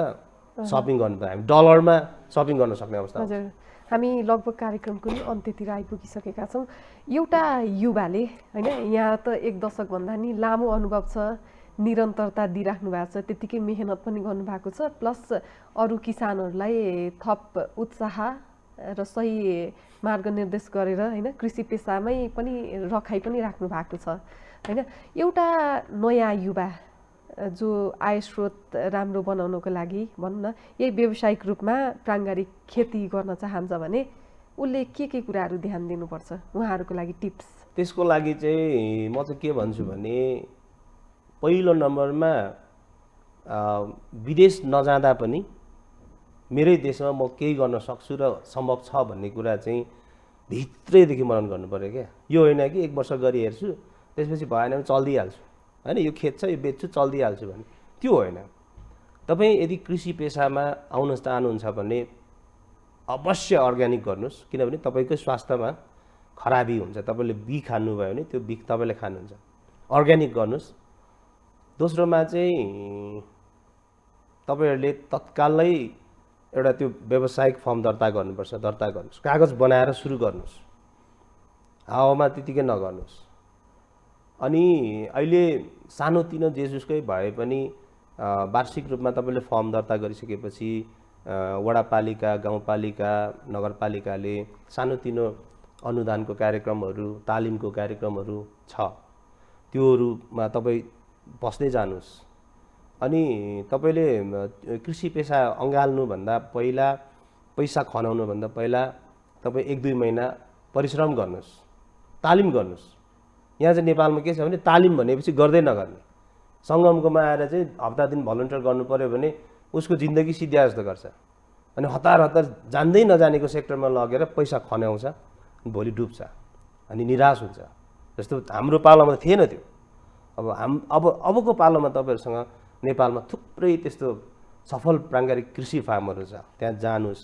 सपिङ गर्नु त हामी डलरमा सपिङ गर्न सक्ने अवस्था। हजुर, हामी लगभग कार्यक्रमको नि अन्त्यतिर आइपुगिसकेका छौँ। एउटा युवाले होइन, यहाँ त 1 दशकभन्दा नि लामो अनुभव छ, निरन्तरता दिइराख्नु भएको छ, त्यतिकै मेहनत पनि गर्नुभएको छ, प्लस अरू किसानहरूलाई थप उत्साह र सही मार्ग निर्देश गरेर होइन कृषि पेसामै पनि रखाइ पनि राख्नु भएको छ होइन। एउटा नयाँ युवा जो आय स्रोत राम्रो बनाउनको लागि भनौँ न यही व्यावसायिक रूपमा प्राङ्गारिक खेती गर्न चाहन्छ भने उसले के कुराहरू ध्यान दिनुपर्छ, उहाँहरूको लागि टिप्स? त्यसको लागि चाहिँ म चाहिँ के भन्छु भने पहिलो नम्बरमा विदेश नजाँदा पनि मेरै देशमा म केही गर्न सक्छु र सम्भव छ भन्ने कुरा चाहिँ भित्रैदेखि मनन गर्नु पर्यो क्या। यो होइन कि 1 वर्ष गरी हेर्छु त्यसपछि भएन भने चल्दिहाल्छु होइन, यो खेत छ यो बेच्छु चल्दिहाल्छु भने त्यो होइन। तपाईँ यदि कृषि पेसामा आउन चाहनुहुन्छ भने अवश्य अर्ग्यानिक गर्नुहोस्, किनभने तपाईँकै स्वास्थ्यमा खराबी हुन्छ। तपाईँले बिख खानुभयो भने त्यो बिख तपाईँले खानुहुन्छ। अर्ग्यानिक गर्नुहोस्। दोस्रोमा चाहिँ तपाईँहरूले तत्कालै एउटा त्यो व्यावसायिक फर्म दर्ता गर्नुहोस्, कागज बनाएर सुरु गर्नुहोस्, हावामा त्यतिकै नगर्नुहोस्। अनि अहिले सानोतिनो जेसुकै भए पनि वार्षिक रूपमा तपाईँले फर्म दर्ता गरिसकेपछि वडापालिका, गाउँपालिका, नगरपालिकाले सानोतिनो अनुदानको कार्यक्रमहरू, तालिमको कार्यक्रमहरू छ, त्योहरूमा तपाईँ बस्दै जानुहोस्। अनि तपाईँले कृषि पेसा अँगाल्नुभन्दा पहिला, पैसा खनाउनुभन्दा पहिला तपाईँ 1-2 महिना परिश्रम गर्नुहोस्, तालिम गर्नुहोस्। यहाँ चाहिँ नेपालमा के छ भने तालिम भनेपछि गर्दै नगर्ने, सङ्गमकोमा आएर चाहिँ हप्ता दिन भलन्टियर गर्नु पऱ्यो भने उसको जिन्दगी सिद्ध्या जस्तो गर्छ। अनि हतार जान्दै नजानेको सेक्टरमा लगेर पैसा खन्याउँछ, भोलि डुब्छ अनि निराश हुन्छ। जस्तो हाम्रो पालोमा थिएन त्यो। अबको पालोमा तपाईँहरूसँग नेपालमा थुप्रै त्यस्तो सफल प्राङ्गारिक कृषि फार्महरू छ। त्यहाँ जानुहोस्,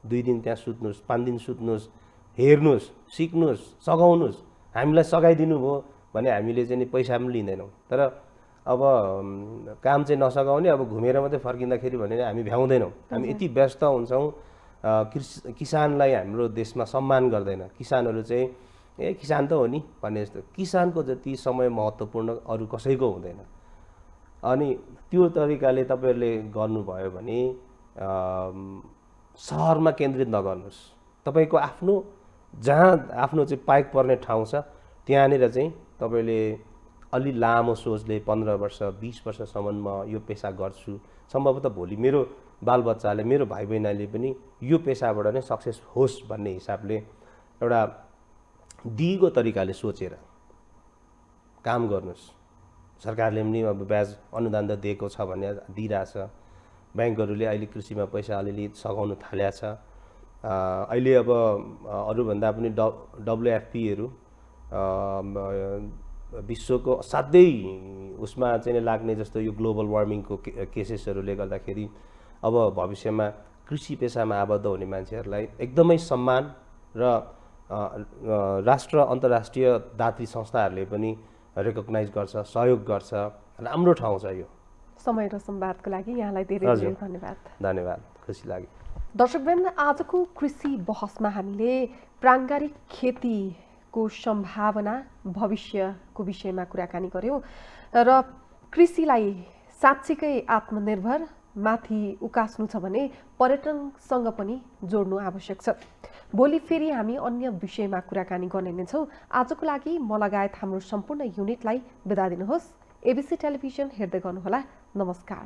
2 दिन त्यहाँ सुत्नुहोस्, 5 दिन सुत्नुहोस्, हेर्नुहोस्, सिक्नुहोस्, सघाउनुहोस्। हामीलाई सघाइदिनु भयो भने हामीले चाहिँ नि पैसा पनि लिँदैनौँ। तर अब काम चाहिँ नसघाउने, अब घुमेर मात्रै फर्किँदाखेरि भने हामी भ्याउँदैनौँ। हामी यति व्यस्त हुन्छौँ, किसानलाई हाम्रो देशमा सम्मान गर्दैन। किसानहरू चाहिँ किसान त हो नि भन्ने जस्तो, किसानको जति समय महत्त्वपूर्ण अरू कसैको हुँदैन। अनि त्यो तरिकाले तपाईँहरूले गर्नुभयो भने सहरमा केन्द्रित नगर्नुहोस्। तपाईँको आफ्नो जहाँ आफ्नो चाहिँ पाइक पर्ने ठाउँ छ त्यहाँनिर चाहिँ तपाईँले अलि लामो सोचले 15 वर्ष 20 वर्षसम्म म यो पेसा गर्छु, सम्भवतः भोलि मेरो बालबच्चाले, मेरो भाइ बहिनीले पनि यो पेसाबाट नै सक्सेस होस् भन्ने हिसाबले एउटा दिगो तरिकाले सोचेर काम गर्नुहोस्। सरकारले पनि अब ब्याज अनुदान त दिएको छ भने दिइरहेछ। ब्याङ्कहरूले अहिले कृषिमा पैसा अलिअलि सघाउनु थालेको छ। अहिले अब अरूभन्दा पनि WFPहरू विश्वको असाध्यै उसमा चाहिँ लाग्ने जस्तो यो ग्लोबल वार्मिङको केसेसहरूले गर्दाखेरि अब भविष्यमा कृषि पेसामा आबद्ध हुने मान्छेहरूलाई एकदमै सम्मान र राष्ट्र अन्तर्राष्ट्रिय दात्री संस्थाहरूले पनि रेकग्नाइज गर्छ, सहयोग गर्छ। राम्रो ठाउँ छ यो। समय र संवादको लागि यहाँलाई धेरै धेरै धन्यवाद। धन्यवाद, खुसी लाग्यो। दर्शकवृन्द, आजको कृषि बहसमा हामीले प्राङ्गारिक खेतीको सम्भावना, भविष्यको विषयमा कुराकानी गऱ्यौँ र कृषिलाई साँच्चीकै आत्मनिर्भर माथि उकास्नु छ भने पर्यटनसँग पनि जोड्नु आवश्यक छ। भोलि फेरि हामी अन्य विषयमा कुराकानी गर्ने नै छौँ। आजको लागि म लगायत हाम्रो सम्पूर्ण युनिटलाई बिदा दिनुहोस्। ABC टेलिभिजन हेर्दै गर्नुहोला। नमस्कार।